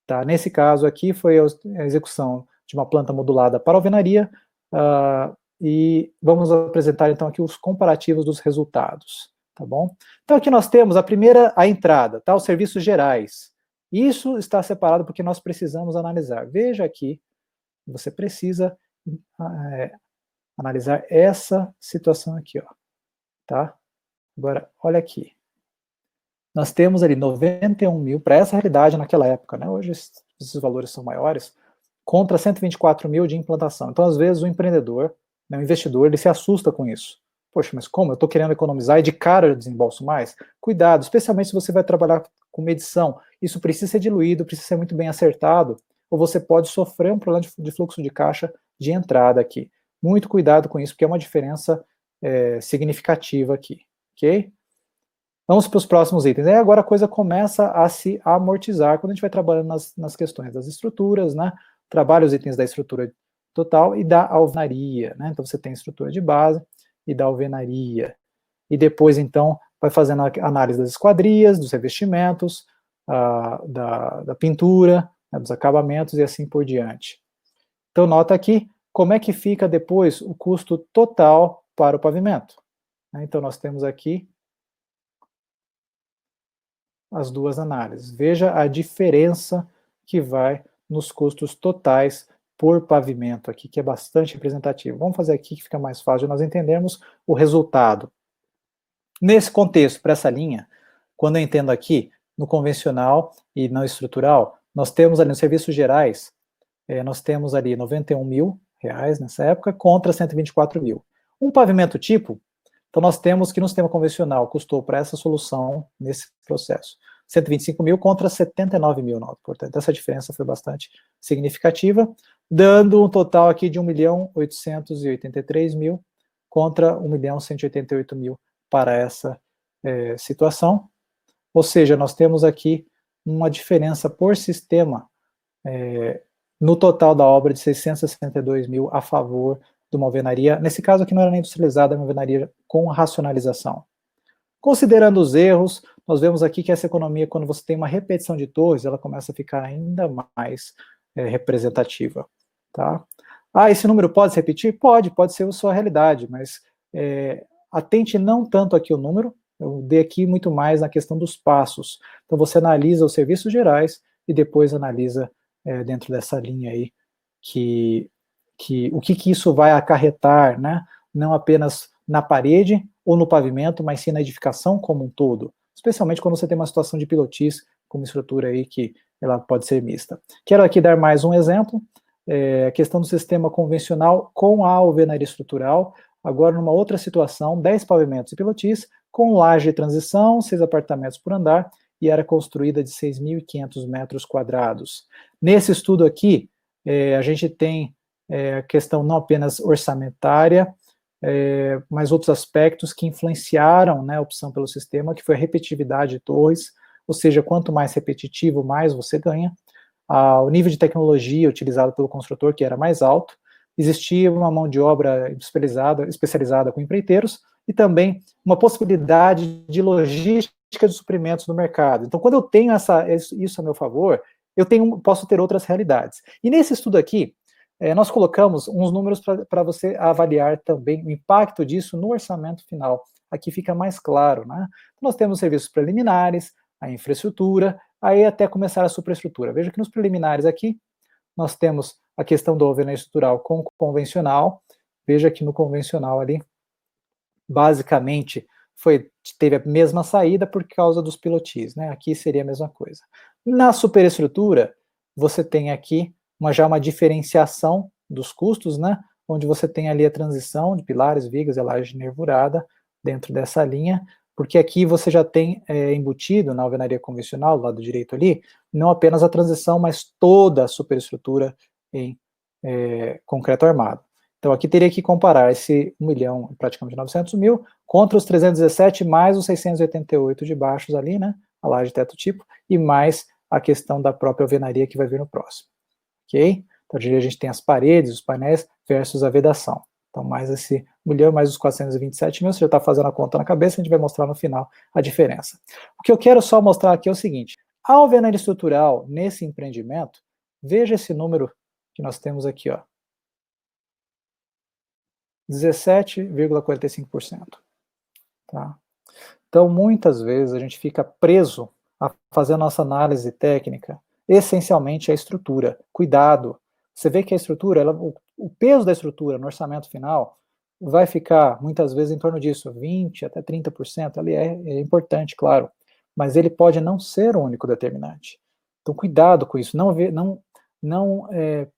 Tá? Nesse caso aqui foi a execução de uma planta modulada para alvenaria, e vamos apresentar então aqui os comparativos dos resultados, tá bom? Então aqui nós temos a entrada, tá? Os serviços gerais. Isso está separado porque nós precisamos analisar. Veja aqui, você precisa analisar essa situação aqui, ó, tá? Agora, olha aqui. Nós temos ali 91 mil para essa realidade naquela época, né? Hoje esses valores são maiores, contra 124 mil de implantação. Então, às vezes, o empreendedor, o investidor, ele se assusta com isso. Poxa, mas como? Eu estou querendo economizar e de cara eu desembolso mais? Cuidado, especialmente se você vai trabalhar com medição. Isso precisa ser diluído, precisa ser muito bem acertado, ou você pode sofrer um problema de fluxo de caixa de entrada aqui. Muito cuidado com isso, porque é uma diferença significativa aqui, ok? Vamos para os próximos itens. Aí agora a coisa começa a se amortizar quando a gente vai trabalhando nas questões das estruturas, né? Trabalha os itens da estrutura total e da alvenaria, né? Então você tem estrutura de base e da alvenaria. E depois, então, vai fazendo a análise das esquadrias, dos revestimentos, da pintura, né, dos acabamentos e assim por diante. Então, nota aqui como é que fica depois o custo total para o pavimento. Então, nós temos aqui as duas análises. Veja a diferença que vai nos custos totais por pavimento aqui, que é bastante representativo. Vamos fazer aqui que fica mais fácil de nós entendermos o resultado. Nesse contexto, para essa linha, quando eu entendo aqui, no convencional e no estrutural, nós temos ali nos serviços gerais, nós temos ali 91 mil reais nessa época, contra 124 mil. Um pavimento tipo, então nós temos que no sistema convencional custou para essa solução, nesse processo, 125 mil contra 79 mil, portanto essa diferença foi bastante significativa, dando um total aqui de 1.883.000 contra 1.188.000 para essa situação, ou seja, nós temos aqui uma diferença por sistema no total da obra de 662 mil a favor de uma alvenaria, nesse caso aqui não era nem industrializada, é uma alvenaria com racionalização. Considerando os erros, nós vemos aqui que essa economia, quando você tem uma repetição de torres, ela começa a ficar ainda mais representativa. Tá? Esse número pode se repetir? Pode ser a sua realidade, mas atente não tanto aqui o número, eu dei aqui muito mais na questão dos passos. Então você analisa os serviços gerais e depois analisa dentro dessa linha aí o que isso vai acarretar, né? Não apenas na parede ou no pavimento, mas sim na edificação como um todo, especialmente quando você tem uma situação de pilotis, com uma estrutura aí que ela pode ser mista. Quero aqui dar mais um exemplo, a questão do sistema convencional com a alvenaria estrutural, agora numa outra situação, 10 pavimentos e pilotis, com laje de transição, 6 apartamentos por andar, e era construída de 6.500 metros quadrados. Nesse estudo aqui, a gente tem a questão não apenas orçamentária, mas outros aspectos que influenciaram, né, a opção pelo sistema, que foi a repetitividade de torres, ou seja, quanto mais repetitivo, mais você ganha. O nível de tecnologia utilizado pelo construtor, que era mais alto, existia uma mão de obra especializada com empreiteiros, e também uma possibilidade de logística de suprimentos no mercado. Então, quando eu tenho isso a meu favor, posso ter outras realidades. E nesse estudo aqui, nós colocamos uns números para você avaliar também o impacto disso no orçamento final. Aqui fica mais claro, né? Nós temos serviços preliminares, a infraestrutura, aí até começar a superestrutura. Veja que nos preliminares aqui, nós temos a questão do alvenaria estrutural com o convencional. Veja que no convencional ali, basicamente, teve a mesma saída por causa dos pilotis, né? Aqui seria a mesma coisa. Na superestrutura, você tem aqui já uma diferenciação dos custos, né? Onde você tem ali a transição de pilares, vigas e laje nervurada dentro dessa linha, porque aqui você já tem embutido na alvenaria convencional, do lado direito ali, não apenas a transição, mas toda a superestrutura em concreto armado. Então aqui teria que comparar esse 1 milhão, praticamente 900 mil, contra os 317 mais os 688 de baixos ali, né? A laje teto tipo, e mais a questão da própria alvenaria que vai vir no próximo. Ok? Então a gente tem as paredes, os painéis versus a vedação. Então mais esse 1 milhão mais os 427 mil, você já está fazendo a conta na cabeça, a gente vai mostrar no final a diferença. O que eu quero só mostrar aqui é o seguinte, a alvenaria estrutural nesse empreendimento, veja esse número que nós temos aqui, ó, 17,45%. Tá? Então, muitas vezes, a gente fica preso a fazer a nossa análise técnica, essencialmente a estrutura. Cuidado! Você vê que a estrutura, o peso da estrutura no orçamento final vai ficar, muitas vezes, em torno disso, 20% até 30%, ali é importante, claro, mas ele pode não ser o único determinante. Então, cuidado com isso, não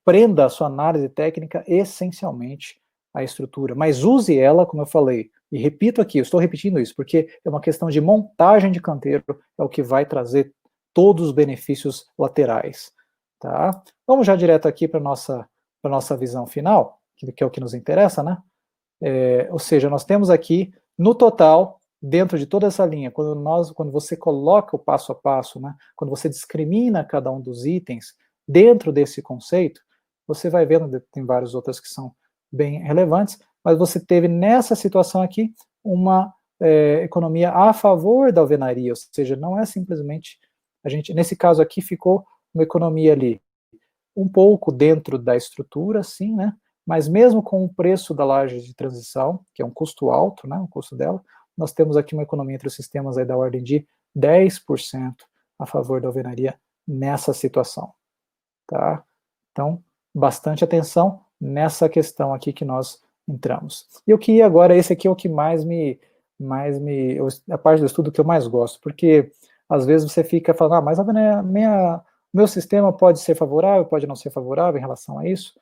prenda a sua análise técnica essencialmente a estrutura, mas use ela, como eu falei, E repito aqui, eu estou repetindo isso, porque é uma questão de montagem de canteiro, é o que vai trazer todos os benefícios laterais. Tá? Vamos já direto aqui para a nossa visão final, que é o que nos interessa, né? Ou seja, nós temos aqui, no total, dentro de toda essa linha, quando você coloca o passo a passo, né, quando você discrimina cada um dos itens dentro desse conceito, você vai vendo, tem vários outros que são bem relevantes, mas você teve nessa situação aqui uma economia a favor da alvenaria, ou seja, não é simplesmente, nesse caso aqui ficou uma economia ali um pouco dentro da estrutura, sim, né, mas mesmo com o preço da laje de transição, que é um custo alto, né, o custo dela, nós temos aqui uma economia entre os sistemas aí da ordem de 10% a favor da alvenaria nessa situação, tá? Então, bastante atenção nessa questão aqui que nós entramos. E eu queria agora, esse aqui é o que a parte do estudo que eu mais gosto, porque às vezes você fica falando, mas meu sistema pode ser favorável, pode não ser favorável em relação a isso,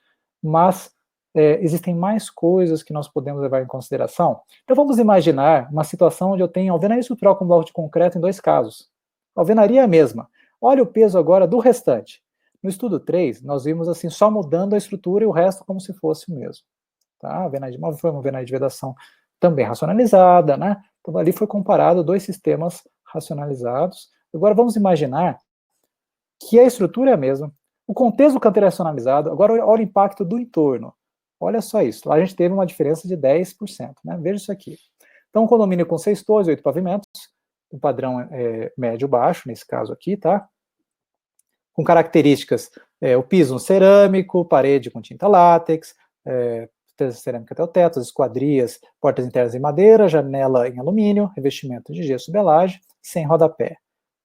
mas existem mais coisas que nós podemos levar em consideração. Então vamos imaginar uma situação onde eu tenho alvenaria estrutural com bloco de concreto em 2 casos. A alvenaria é a mesma. Olha o peso agora do restante. No estudo 3, nós vimos assim, só mudando a estrutura e o resto como se fosse o mesmo. Tá? A alvenaria de móvel foi uma alvenaria de vedação também racionalizada, né? Então ali foi comparado 2 sistemas racionalizados. Agora vamos imaginar que a estrutura é a mesma, o contexto do canteiro é racionalizado, agora olha o impacto do entorno. Olha só isso, lá a gente teve uma diferença de 10%, né? Veja isso aqui. Então, um condomínio com 6 torres, 8 pavimentos, o padrão é médio-baixo, nesse caso aqui, tá? Com características, o piso cerâmico, parede com tinta látex, cerâmica até o teto, as esquadrias, portas internas em madeira, janela em alumínio, revestimento de gesso belage, sem rodapé,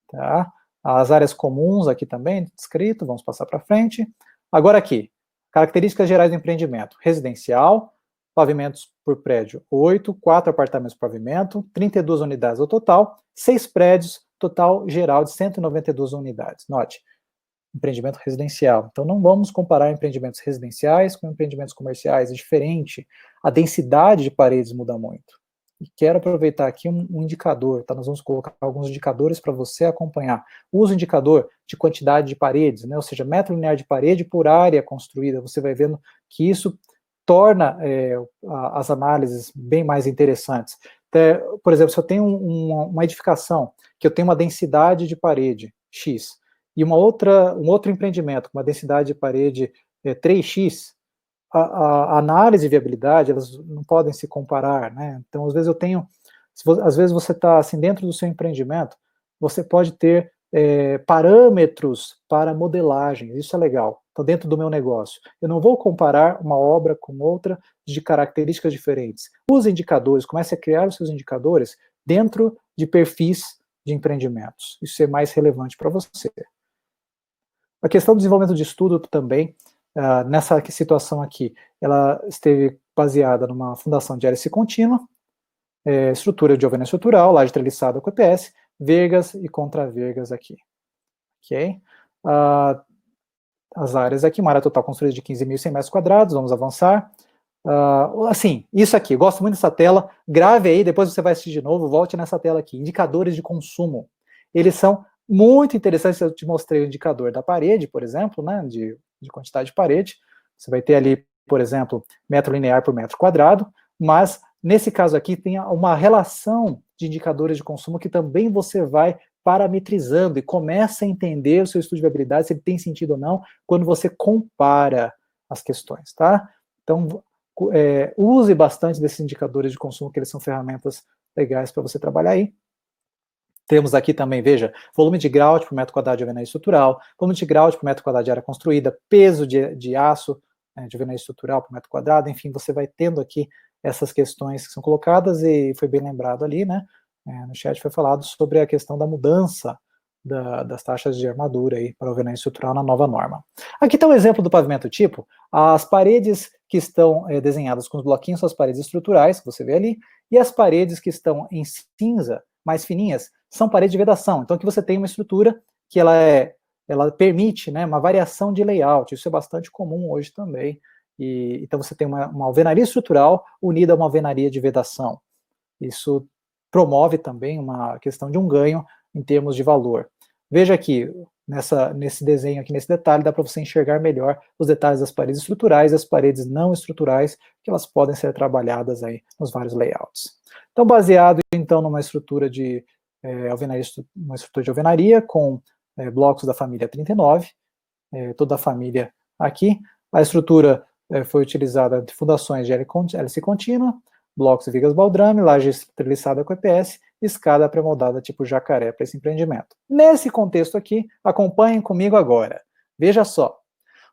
tá? As áreas comuns aqui também, descrito, vamos passar para frente. Agora aqui, características gerais do empreendimento. Residencial, pavimentos por prédio 8, 4 apartamentos por pavimento, 32 unidades ao total, 6 prédios, total geral de 192 unidades. Note, empreendimento residencial. Então não vamos comparar empreendimentos residenciais com empreendimentos comerciais, é diferente. A densidade de paredes muda muito. E quero aproveitar aqui um indicador, tá? Nós vamos colocar alguns indicadores para você acompanhar. Usa o indicador de quantidade de paredes, né? Ou seja, metro linear de parede por área construída. Você vai vendo que isso torna as análises bem mais interessantes. Por exemplo, se eu tenho uma edificação que eu tenho uma densidade de parede X e um outro empreendimento com uma densidade de parede 3x, a análise de viabilidade, elas não podem se comparar, né? Então, às vezes às vezes você está assim, dentro do seu empreendimento, você pode ter parâmetros para modelagem, isso é legal. Então, dentro do meu negócio, eu não vou comparar uma obra com outra de características diferentes. Use indicadores, comece a criar os seus indicadores dentro de perfis de empreendimentos. Isso é mais relevante para você. A questão do desenvolvimento de estudo também, nessa situação aqui, ela esteve baseada numa fundação de hélice contínua, estrutura de alvenaria estrutural, laje treliçada com EPS, vergas e contravergas aqui. Ok? As áreas aqui, uma área total construída de 15.100 metros quadrados, vamos avançar. Assim, isso aqui, eu gosto muito dessa tela, grave aí, depois você vai assistir de novo, volte nessa tela aqui, indicadores de consumo. Eles são muito interessantes, eu te mostrei o indicador da parede, por exemplo, né, de quantidade de parede, você vai ter ali, por exemplo, metro linear por metro quadrado, mas nesse caso aqui tem uma relação de indicadores de consumo que também você vai parametrizando e começa a entender o seu estudo de viabilidade, se ele tem sentido ou não, quando você compara as questões, tá? Então, use bastante desses indicadores de consumo, que eles são ferramentas legais para você trabalhar aí. Temos aqui também, veja, volume de grout por metro quadrado de alvenaria estrutural, volume de grout por metro quadrado de área construída, peso de aço de alvenaria estrutural por metro quadrado, enfim, você vai tendo aqui essas questões que são colocadas, e foi bem lembrado ali, né, no chat foi falado sobre a questão da mudança das taxas de armadura aí para a alvenaria estrutural na nova norma. Aqui está um exemplo do pavimento tipo, as paredes que estão desenhadas com os bloquinhos são as paredes estruturais, que você vê ali, e as paredes que estão em cinza, mais fininhas, são paredes de vedação. Então aqui você tem uma estrutura que ela permite, né, uma variação de layout, isso é bastante comum hoje também, então você tem uma alvenaria estrutural unida a uma alvenaria de vedação. Isso promove também uma questão de um ganho em termos de valor. Veja aqui, nesse desenho aqui, nesse detalhe, dá para você enxergar melhor os detalhes das paredes estruturais e as paredes não estruturais, que elas podem ser trabalhadas aí nos vários layouts. Então, baseado então numa estrutura de alvenaria com blocos da família 39, toda a família aqui, a estrutura foi utilizada de fundações de hélice contínua, blocos e vigas baldrame, laje treliçada com EPS, escada pré-moldada tipo jacaré para esse empreendimento. Nesse contexto aqui, acompanhem comigo agora. Veja só.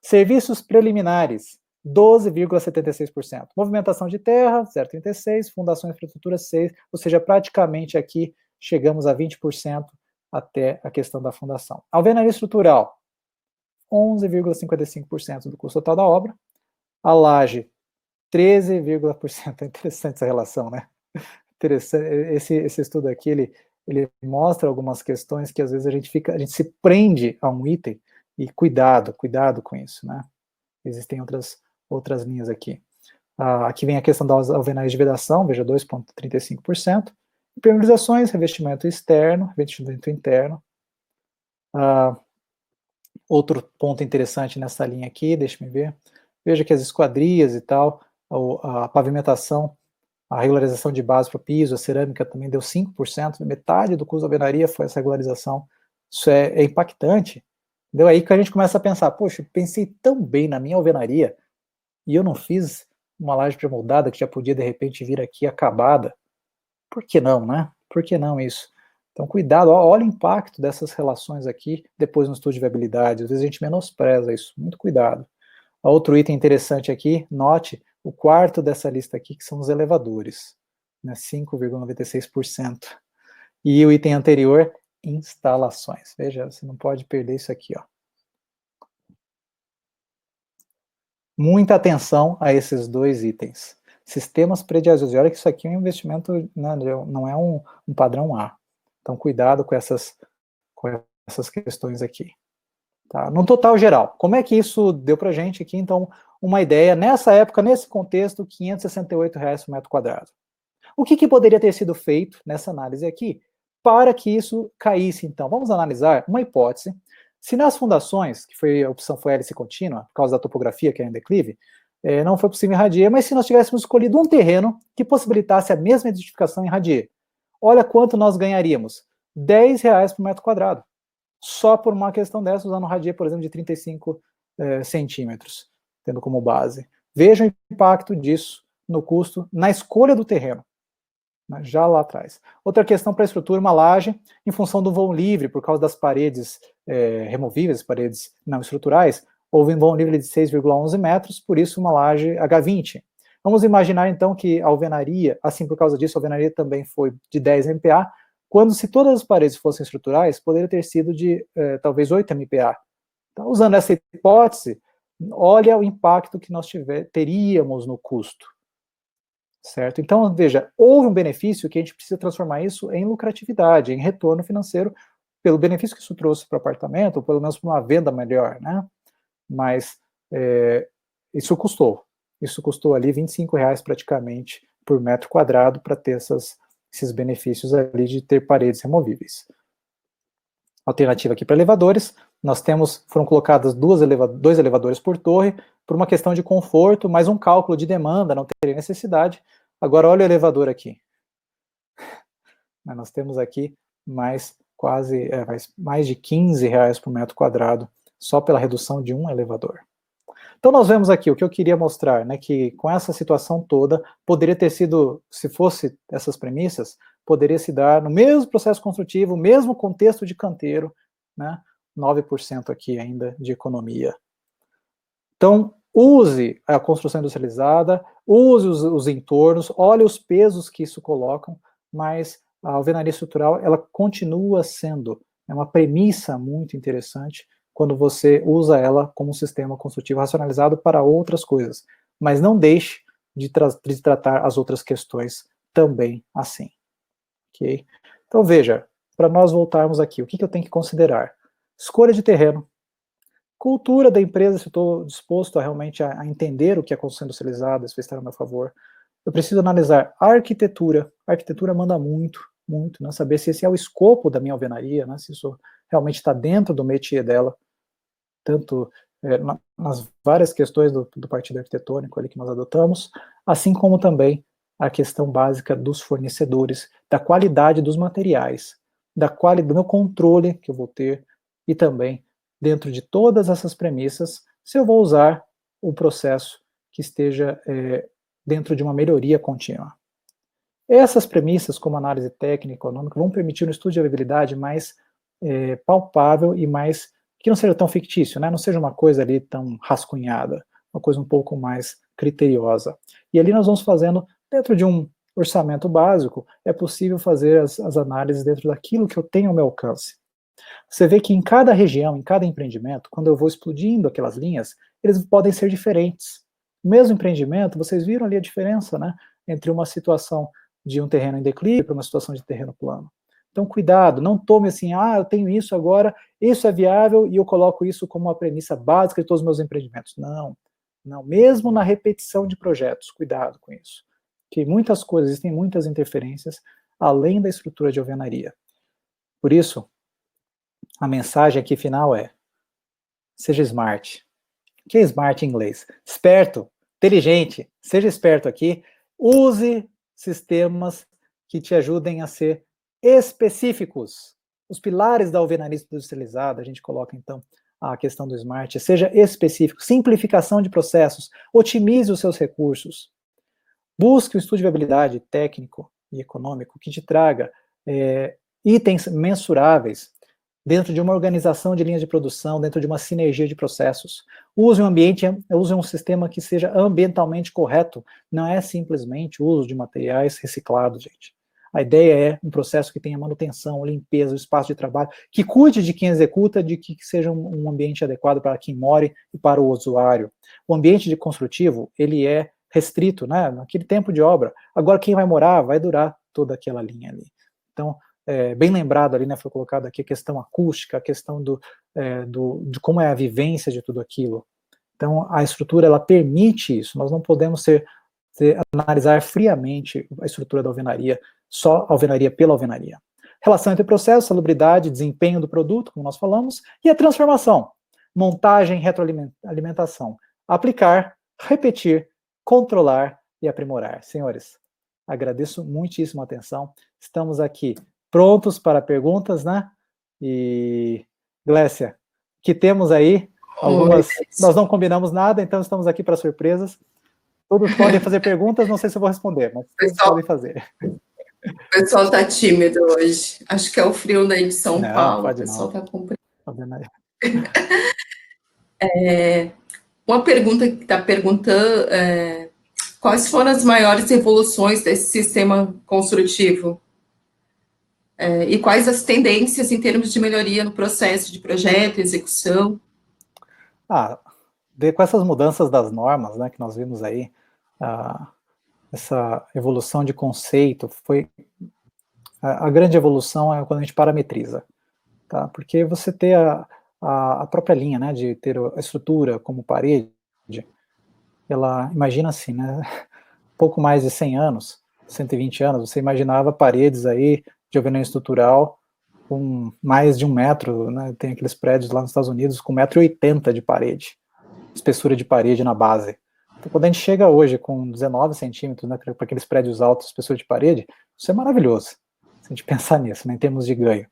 Serviços preliminares, 12,76%. Movimentação de terra, 0,36%. Fundação e infraestrutura, 6%. Ou seja, praticamente aqui chegamos a 20% até a questão da fundação. Alvenaria estrutural, 11,55% do custo total da obra. A laje, 13,%. É interessante essa relação, né? Interessante. Esse estudo aqui, ele mostra algumas questões que às vezes a gente se prende a um item e cuidado com isso, né? Existem outras linhas aqui. Aqui vem a questão das alvenarias de vedação, veja, 2,35%. Impermeabilizações, revestimento externo, revestimento interno. Outro ponto interessante nessa linha aqui, deixa-me ver. Veja que as esquadrias e tal, a pavimentação, a regularização de base para o piso, a cerâmica também deu 5%, metade do custo da alvenaria foi essa regularização. Isso é impactante. Entendeu? Aí que a gente começa a pensar, poxa, pensei tão bem na minha alvenaria e eu não fiz uma laje pré-moldada que já podia, de repente, vir aqui acabada. Por que não, né? Por que não isso? Então, cuidado, olha o impacto dessas relações aqui, depois no estudo de viabilidade. Às vezes a gente menospreza isso, muito cuidado. Outro item interessante aqui, note o quarto dessa lista aqui, que são os elevadores, né, 5,96%. E o item anterior, instalações. Veja, você não pode perder isso aqui, ó. Muita atenção a esses dois itens. Sistemas prediais. Olha que isso aqui é um investimento, né, não é um padrão A. Então, cuidado com essas questões aqui. Tá? No total geral, como é que isso deu para a gente aqui? Então, uma ideia, nessa época, nesse contexto, R$ 568 por metro quadrado. O que poderia ter sido feito nessa análise aqui para que isso caísse, então? Vamos analisar uma hipótese. Se nas fundações, a opção foi hélice contínua, por causa da topografia, que é em declive, não foi possível em radier, mas se nós tivéssemos escolhido um terreno que possibilitasse a mesma edificação em radier, olha quanto nós ganharíamos, R$ 10 por metro quadrado. Só por uma questão dessa, usando um radier, por exemplo, de 35 centímetros, tendo como base. Veja o impacto disso no custo, na escolha do terreno, né, já lá atrás. Outra questão para a estrutura, uma laje, em função do vão livre, por causa das paredes removíveis, paredes não estruturais, houve um vão livre de 6,11 metros, por isso uma laje H20. Vamos imaginar, então, que a alvenaria, assim por causa disso, a alvenaria também foi de 10 MPa, quando se todas as paredes fossem estruturais, poderia ter sido de talvez 8 MPa. Então, usando essa hipótese, olha o impacto que nós teríamos no custo. Certo? Então, veja, houve um benefício que a gente precisa transformar isso em lucratividade, em retorno financeiro, pelo benefício que isso trouxe para o apartamento, ou pelo menos para uma venda melhor, né? Mas isso custou ali R$ 25 praticamente por metro quadrado para ter esses benefícios ali de ter paredes removíveis. Alternativa aqui para elevadores, foram colocadas dois elevadores por torre, por uma questão de conforto, mais um cálculo de demanda, não teria necessidade. Agora olha o elevador aqui. Nós temos aqui mais de R$ 15 por metro quadrado, só pela redução de um elevador. Então nós vemos aqui, o que eu queria mostrar, né, que com essa situação toda, poderia ter sido, se fosse essas premissas, poderia se dar no mesmo processo construtivo, mesmo contexto de canteiro, né, 9% aqui ainda de economia. Então, use a construção industrializada, use os entornos, olhe os pesos que isso colocam, mas a alvenaria estrutural, ela continua sendo uma premissa muito interessante quando você usa ela como um sistema construtivo racionalizado para outras coisas, mas não deixe de tratar as outras questões também assim. Okay? Então veja, para nós voltarmos aqui, o que eu tenho que considerar? Escolha de terreno, cultura da empresa, se eu estou disposto a realmente a entender o que é construção industrializada, se vai estar a meu favor, eu preciso analisar a arquitetura. A arquitetura manda muito, muito, né? Saber se esse é o escopo da minha alvenaria, né? Se isso realmente está dentro do métier dela, tanto nas várias questões do partido arquitetônico ali que nós adotamos, assim como também a questão básica dos fornecedores, da qualidade dos materiais, do meu controle que eu vou ter, e também, dentro de todas essas premissas, se eu vou usar o processo que esteja dentro de uma melhoria contínua. Essas premissas, como análise técnica e econômica, vão permitir um estudo de viabilidade mais palpável e mais, que não seja tão fictício, né? Não seja uma coisa ali tão rascunhada, uma coisa um pouco mais criteriosa. E ali nós vamos fazendo, dentro de um orçamento básico, é possível fazer as análises dentro daquilo que eu tenho ao meu alcance. Você vê que em cada região, em cada empreendimento, quando eu vou explodindo aquelas linhas, eles podem ser diferentes. No mesmo empreendimento, vocês viram ali a diferença, né, entre uma situação de um terreno em declive para uma situação de terreno plano. Então, cuidado, não tome assim, eu tenho isso agora, isso é viável e eu coloco isso como uma premissa básica de todos os meus empreendimentos. Não, não, mesmo na repetição de projetos, cuidado com isso. Que muitas coisas, existem muitas interferências além da estrutura de alvenaria. Por isso, a mensagem aqui final é: seja smart. O que é smart em inglês? Esperto, inteligente, seja esperto aqui, use sistemas que te ajudem a ser específicos. Os pilares da alvenaria industrializada, a gente coloca então a questão do smart, seja específico, simplificação de processos, otimize os seus recursos, busque um estudo de viabilidade técnico e econômico que te traga itens mensuráveis dentro de uma organização de linhas de produção, dentro de uma sinergia de processos. Use um sistema que seja ambientalmente correto, não é simplesmente o uso de materiais reciclados, gente. A ideia é um processo que tenha manutenção, limpeza, o espaço de trabalho, que cuide de quem executa, de que seja um ambiente adequado para quem more e para o usuário. O ambiente de construtivo, ele é restrito, né, naquele tempo de obra. Agora, quem vai morar, vai durar toda aquela linha ali. Então, bem lembrado ali, né, foi colocado aqui a questão acústica, a questão de como é a vivência de tudo aquilo. Então, a estrutura, ela permite isso, nós não podemos analisar friamente a estrutura da alvenaria, só alvenaria pela alvenaria. Relação entre processo, salubridade, desempenho do produto, como nós falamos, e a transformação, montagem, retroalimentação, aplicar, repetir, controlar e aprimorar. Senhores, agradeço muitíssimo a atenção, estamos aqui prontos para perguntas, né? E, Glécia, que temos aí algumas... Nós não combinamos nada, então estamos aqui para surpresas. Todos podem fazer perguntas, não sei se eu vou responder, mas todos podem fazer. O pessoal está tímido hoje. Acho que é o frio daí de São Paulo. Pode o pessoal está cumprindo. Uma pergunta que está perguntando quais foram as maiores evoluções desse sistema construtivo? E quais as tendências em termos de melhoria no processo de projeto e execução? Com essas mudanças das normas, né, que nós vimos aí, essa evolução de conceito, a grande evolução é quando a gente parametriza, tá? Porque você ter a própria linha, né, de ter a estrutura como parede, ela, imagina assim, né, pouco mais de 100 anos, 120 anos, você imaginava paredes aí de alvenaria estrutural com mais de 1 metro, né, tem aqueles prédios lá nos Estados Unidos com 1,80 m de parede, espessura de parede na base. Então, quando a gente chega hoje com 19 centímetros, né, para aqueles prédios altos, espessura de parede, isso é maravilhoso, se a gente pensar nisso, né, em termos de ganho.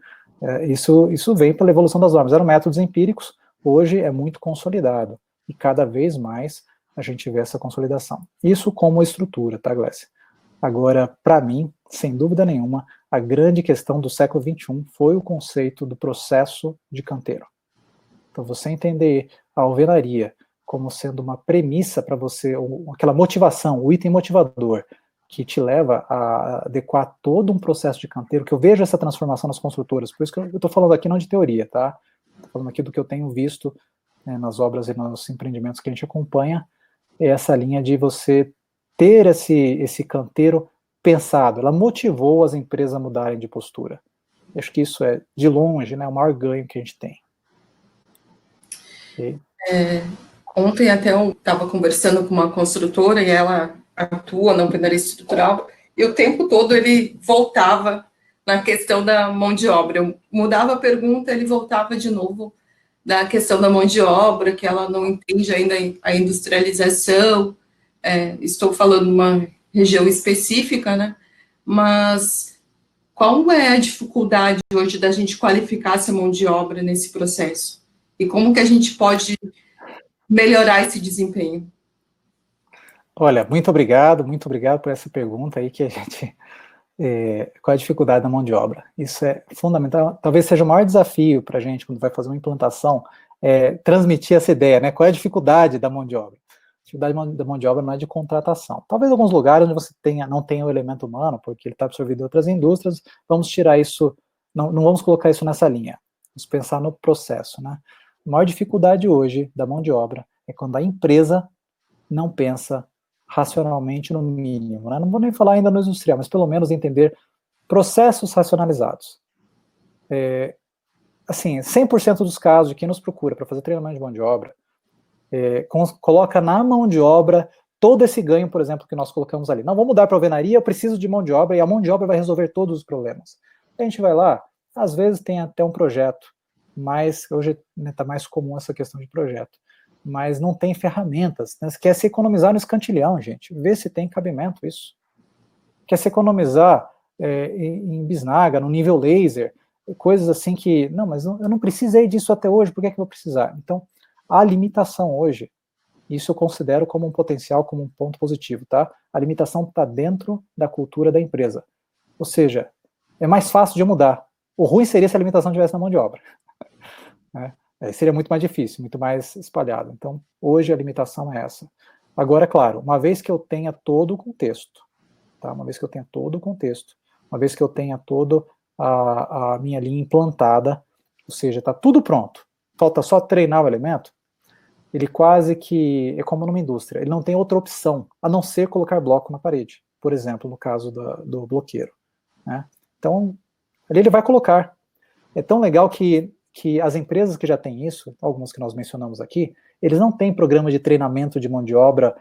Isso vem pela evolução das normas, eram métodos empíricos, hoje é muito consolidado, e cada vez mais a gente vê essa consolidação. Isso como estrutura, tá, Glécia? Agora, para mim, sem dúvida nenhuma, a grande questão do século XXI foi o conceito do processo de canteiro. Então, você entender a alvenaria como sendo uma premissa para você, aquela motivação, o item motivador, que te leva a adequar todo um processo de canteiro, que eu vejo essa transformação nas construtoras, por isso que eu estou falando aqui não de teoria, tá? Estou falando aqui do que eu tenho visto, né, nas obras e nos empreendimentos que a gente acompanha, é essa linha de você ter esse canteiro pensado, ela motivou as empresas a mudarem de postura. Eu acho que isso é, de longe, né, o maior ganho que a gente tem. Okay? Ontem até eu estava conversando com uma construtora e ela atua na alvenaria estrutural, e o tempo todo ele voltava na questão da mão de obra. Eu mudava a pergunta, ele voltava de novo da questão da mão de obra, que ela não entende ainda a industrialização. Estou falando uma região específica, né? Mas qual é a dificuldade hoje da gente qualificar essa mão de obra nesse processo? E como que a gente pode melhorar esse desempenho? Olha, muito obrigado por essa pergunta aí que a gente... qual é a dificuldade da mão de obra? Isso é fundamental, talvez seja o maior desafio para a gente quando vai fazer uma implantação, transmitir essa ideia, né? Qual é a dificuldade da mão de obra? A dificuldade da mão de obra não é de contratação. Talvez em alguns lugares onde você não tenha o elemento humano, porque ele está absorvido em outras indústrias, vamos tirar isso, não vamos colocar isso nessa linha, vamos pensar no processo, né? A maior dificuldade hoje da mão de obra é quando a empresa não pensa racionalmente no mínimo, né? Não vou nem falar ainda no industrial, mas pelo menos entender processos racionalizados. Assim, 100% dos casos de quem nos procura para fazer treinamento de mão de obra, coloca na mão de obra todo esse ganho, por exemplo, que nós colocamos ali. Não, vou mudar para alvenaria, eu preciso de mão de obra, e a mão de obra vai resolver todos os problemas. A gente vai lá, às vezes tem até um projeto, mas hoje está mais comum essa questão de projeto, mas não tem ferramentas, né? Quer se economizar no escantilhão, gente, vê se tem cabimento isso. Quer se economizar em bisnaga, no nível laser, coisas assim que, não, mas eu não precisei disso até hoje, por que é que eu vou precisar? Então, a limitação hoje, isso eu considero como um potencial, como um ponto positivo, tá? A limitação está dentro da cultura da empresa. Ou seja, é mais fácil de mudar. O ruim seria se a limitação estivesse na mão de obra, né? Seria muito mais difícil, muito mais espalhado. Então, hoje a limitação é essa. Agora, claro, uma vez que eu tenha todo o contexto, tá? Uma vez que eu tenha todo o contexto, uma vez que eu tenha toda a minha linha implantada, ou seja, está tudo pronto, falta só treinar o elemento, ele quase que é como numa indústria, ele não tem outra opção, a não ser colocar bloco na parede, por exemplo, no caso do bloqueiro, né? Então, ali ele vai colocar. É tão legal que as empresas que já têm isso, algumas que nós mencionamos aqui, eles não têm programa de treinamento de mão de obra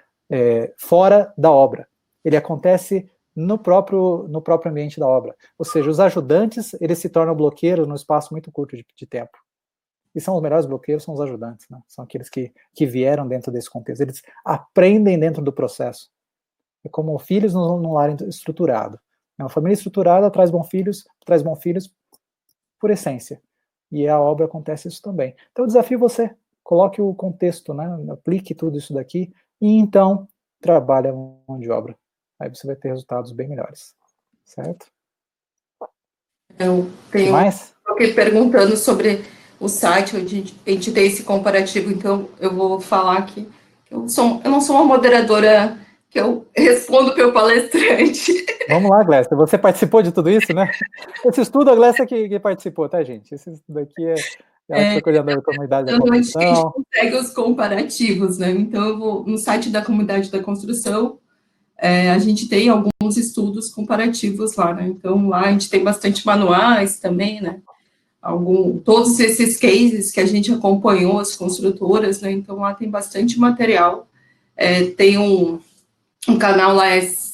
fora da obra. Ele acontece no próprio ambiente da obra. Ou seja, os ajudantes, eles se tornam bloqueiros num espaço muito curto de tempo. E são os melhores bloqueiros, são os ajudantes, né? São aqueles que vieram dentro desse contexto. Eles aprendem dentro do processo. É como filhos num lar estruturado. Uma família estruturada traz bons filhos por essência. E a obra acontece isso também. Então, o desafio é você coloque o contexto, né? Aplique tudo isso daqui e então trabalhe a mão de obra. Aí você vai ter resultados bem melhores. Certo? Eu tenho aqui perguntando sobre o site, onde a gente tem esse comparativo, então eu vou falar aqui. Eu não sou uma moderadora que eu respondo pelo palestrante. Vamos lá, Glécia, você participou de tudo isso, né? Esse estudo, a Glécia que participou, tá, gente? Esse estudo aqui ela que foi coordenadora da comunidade da construção. A gente consegue os comparativos, né? Então, eu vou no site da comunidade da construção, a gente tem alguns estudos comparativos lá, né? Então, lá a gente tem bastante manuais também, né? Todos esses cases que a gente acompanhou, as construtoras, né? Então, lá tem bastante material. Tem um canal lá,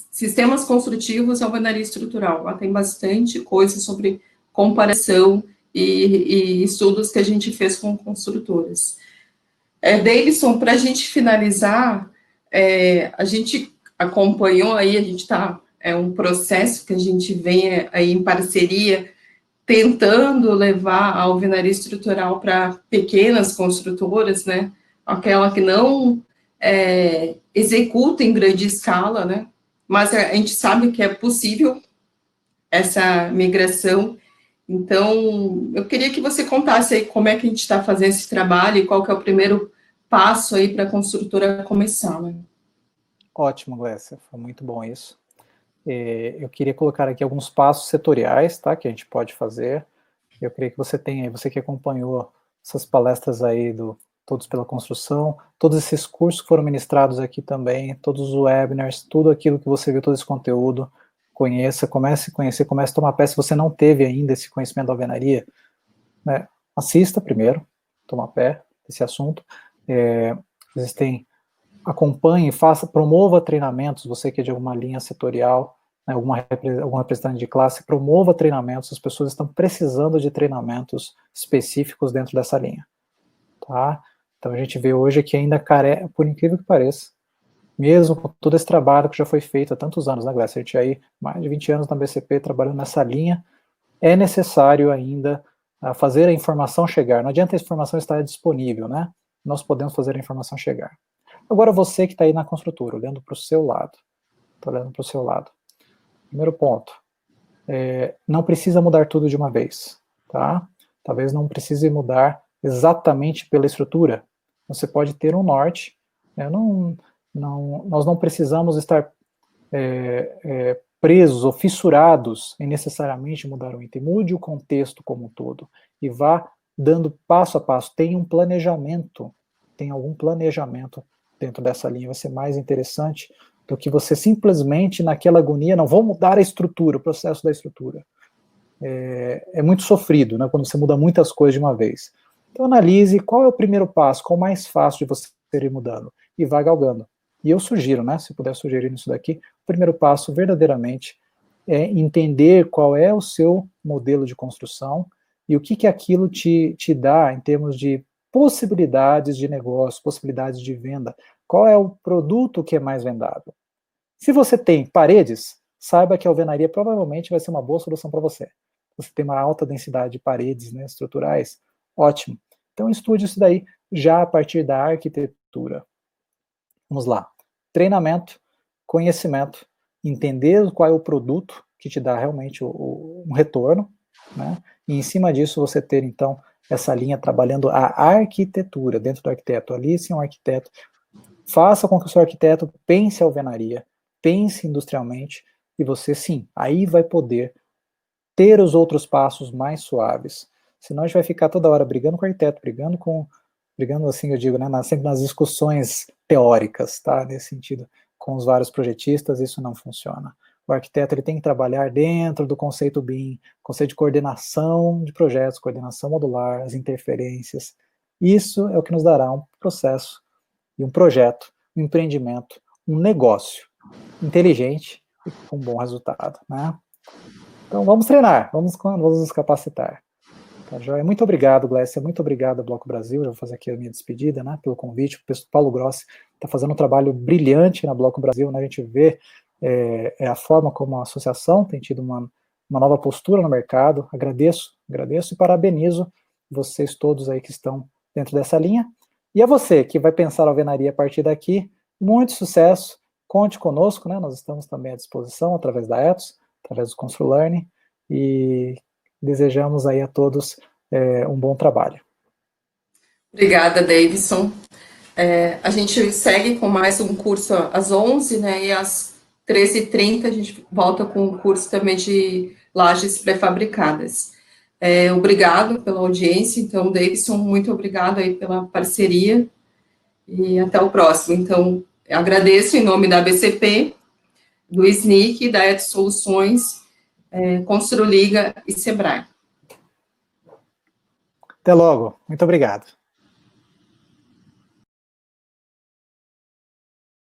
Sistemas Construtivos e Alvenaria Estrutural. Lá tem bastante coisa sobre comparação e estudos que a gente fez com construtoras. Davidson, para a gente finalizar, a gente acompanhou aí, a gente está, um processo que a gente vem aí em parceria, tentando levar a alvenaria estrutural para pequenas construtoras, né, aquela que não executa em grande escala, né, mas a gente sabe que é possível essa migração. Então, eu queria que você contasse aí como é que a gente está fazendo esse trabalho e qual que é o primeiro passo aí para a construtora começar, né? Ótimo, Glécia, foi muito bom isso. Eu queria colocar aqui alguns passos setoriais, tá, que a gente pode fazer. Eu creio que você que acompanhou essas palestras aí do Todos pela Construção, todos esses cursos que foram ministrados aqui também, todos os webinars, tudo aquilo que você viu, todo esse conteúdo, comece a conhecer, comece a tomar pé. Se você não teve ainda esse conhecimento da alvenaria, né, assista primeiro, tomar pé desse assunto. Existem acompanhe, promova treinamentos, você que é de alguma linha setorial, né, algum representante de classe, promova treinamentos, as pessoas estão precisando de treinamentos específicos dentro dessa linha, tá? Então a gente vê hoje que ainda carece, por incrível que pareça, mesmo com todo esse trabalho que já foi feito há tantos anos, né, Glécia? A gente aí, mais de 20 anos na BCP, trabalhando nessa linha, é necessário ainda fazer a informação chegar. Não adianta a informação estar disponível, né? Nós podemos fazer a informação chegar. Agora você que está aí na construtora, olhando para o seu lado, está olhando para o seu lado. Primeiro ponto, não precisa mudar tudo de uma vez, tá? Talvez não precise mudar exatamente pela estrutura. Você pode ter um norte, né? Nós não precisamos estar presos ou fissurados em necessariamente mudar o item. Mude o contexto como um todo e vá dando passo a passo. Tenha um planejamento, tenha algum planejamento dentro dessa linha. Vai ser mais interessante do que você simplesmente naquela agonia, não, vou mudar a estrutura, o processo da estrutura. É muito sofrido, né, quando você muda muitas coisas de uma vez. Então analise qual é o primeiro passo, qual é o mais fácil de você ir mudando, e vá galgando. E eu sugiro, né, se puder sugerir isso daqui, o primeiro passo verdadeiramente é entender qual é o seu modelo de construção e o que aquilo te dá em termos de possibilidades de negócio, possibilidades de venda. Qual é o produto que é mais vendável? Se você tem paredes, saiba que a alvenaria provavelmente vai ser uma boa solução para você. Você tem uma alta densidade de paredes, né, estruturais, ótimo. Então estude isso daí já a partir da arquitetura. Vamos lá. Treinamento, conhecimento, entender qual é o produto que te dá realmente um retorno, né? E em cima disso você ter então essa linha trabalhando a arquitetura dentro do arquiteto. Alice é um arquiteto. Faça com que o seu arquiteto pense a alvenaria, pense industrialmente, e você sim, aí vai poder ter os outros passos mais suaves. Senão a gente vai ficar toda hora brigando com o arquiteto, brigando assim, eu digo, né, sempre nas discussões teóricas, tá, nesse sentido, com os vários projetistas, isso não funciona. O arquiteto ele tem que trabalhar dentro do conceito BIM, conceito de coordenação de projetos, coordenação modular, as interferências. Isso é o que nos dará um processo e um projeto, um empreendimento, um negócio inteligente e com bom resultado, né? Então vamos treinar, vamos nos capacitar. Tá, joia? Muito obrigado, Glécia, muito obrigado, Bloco Brasil, já vou fazer aqui a minha despedida, né, pelo convite. O Paulo Grossi está fazendo um trabalho brilhante na Bloco Brasil, né, a gente vê a forma como a associação tem tido uma nova postura no mercado. Agradeço e parabenizo vocês todos aí que estão dentro dessa linha. E a você que vai pensar a alvenaria a partir daqui, muito sucesso, conte conosco, né, nós estamos também à disposição através da Ethos, através do ConstruLearning, e desejamos aí a todos um bom trabalho. Obrigada, Davidson. A gente segue com mais um curso às 11, né, e às 13h30 a gente volta com um curso também de lajes pré-fabricadas. Obrigado pela audiência, então, Davidson, muito obrigado aí pela parceria, e até o próximo. Então, agradeço em nome da BCP, do SNIC, da Ethos Soluções, Construliga e Sebrae. Até logo, muito obrigado.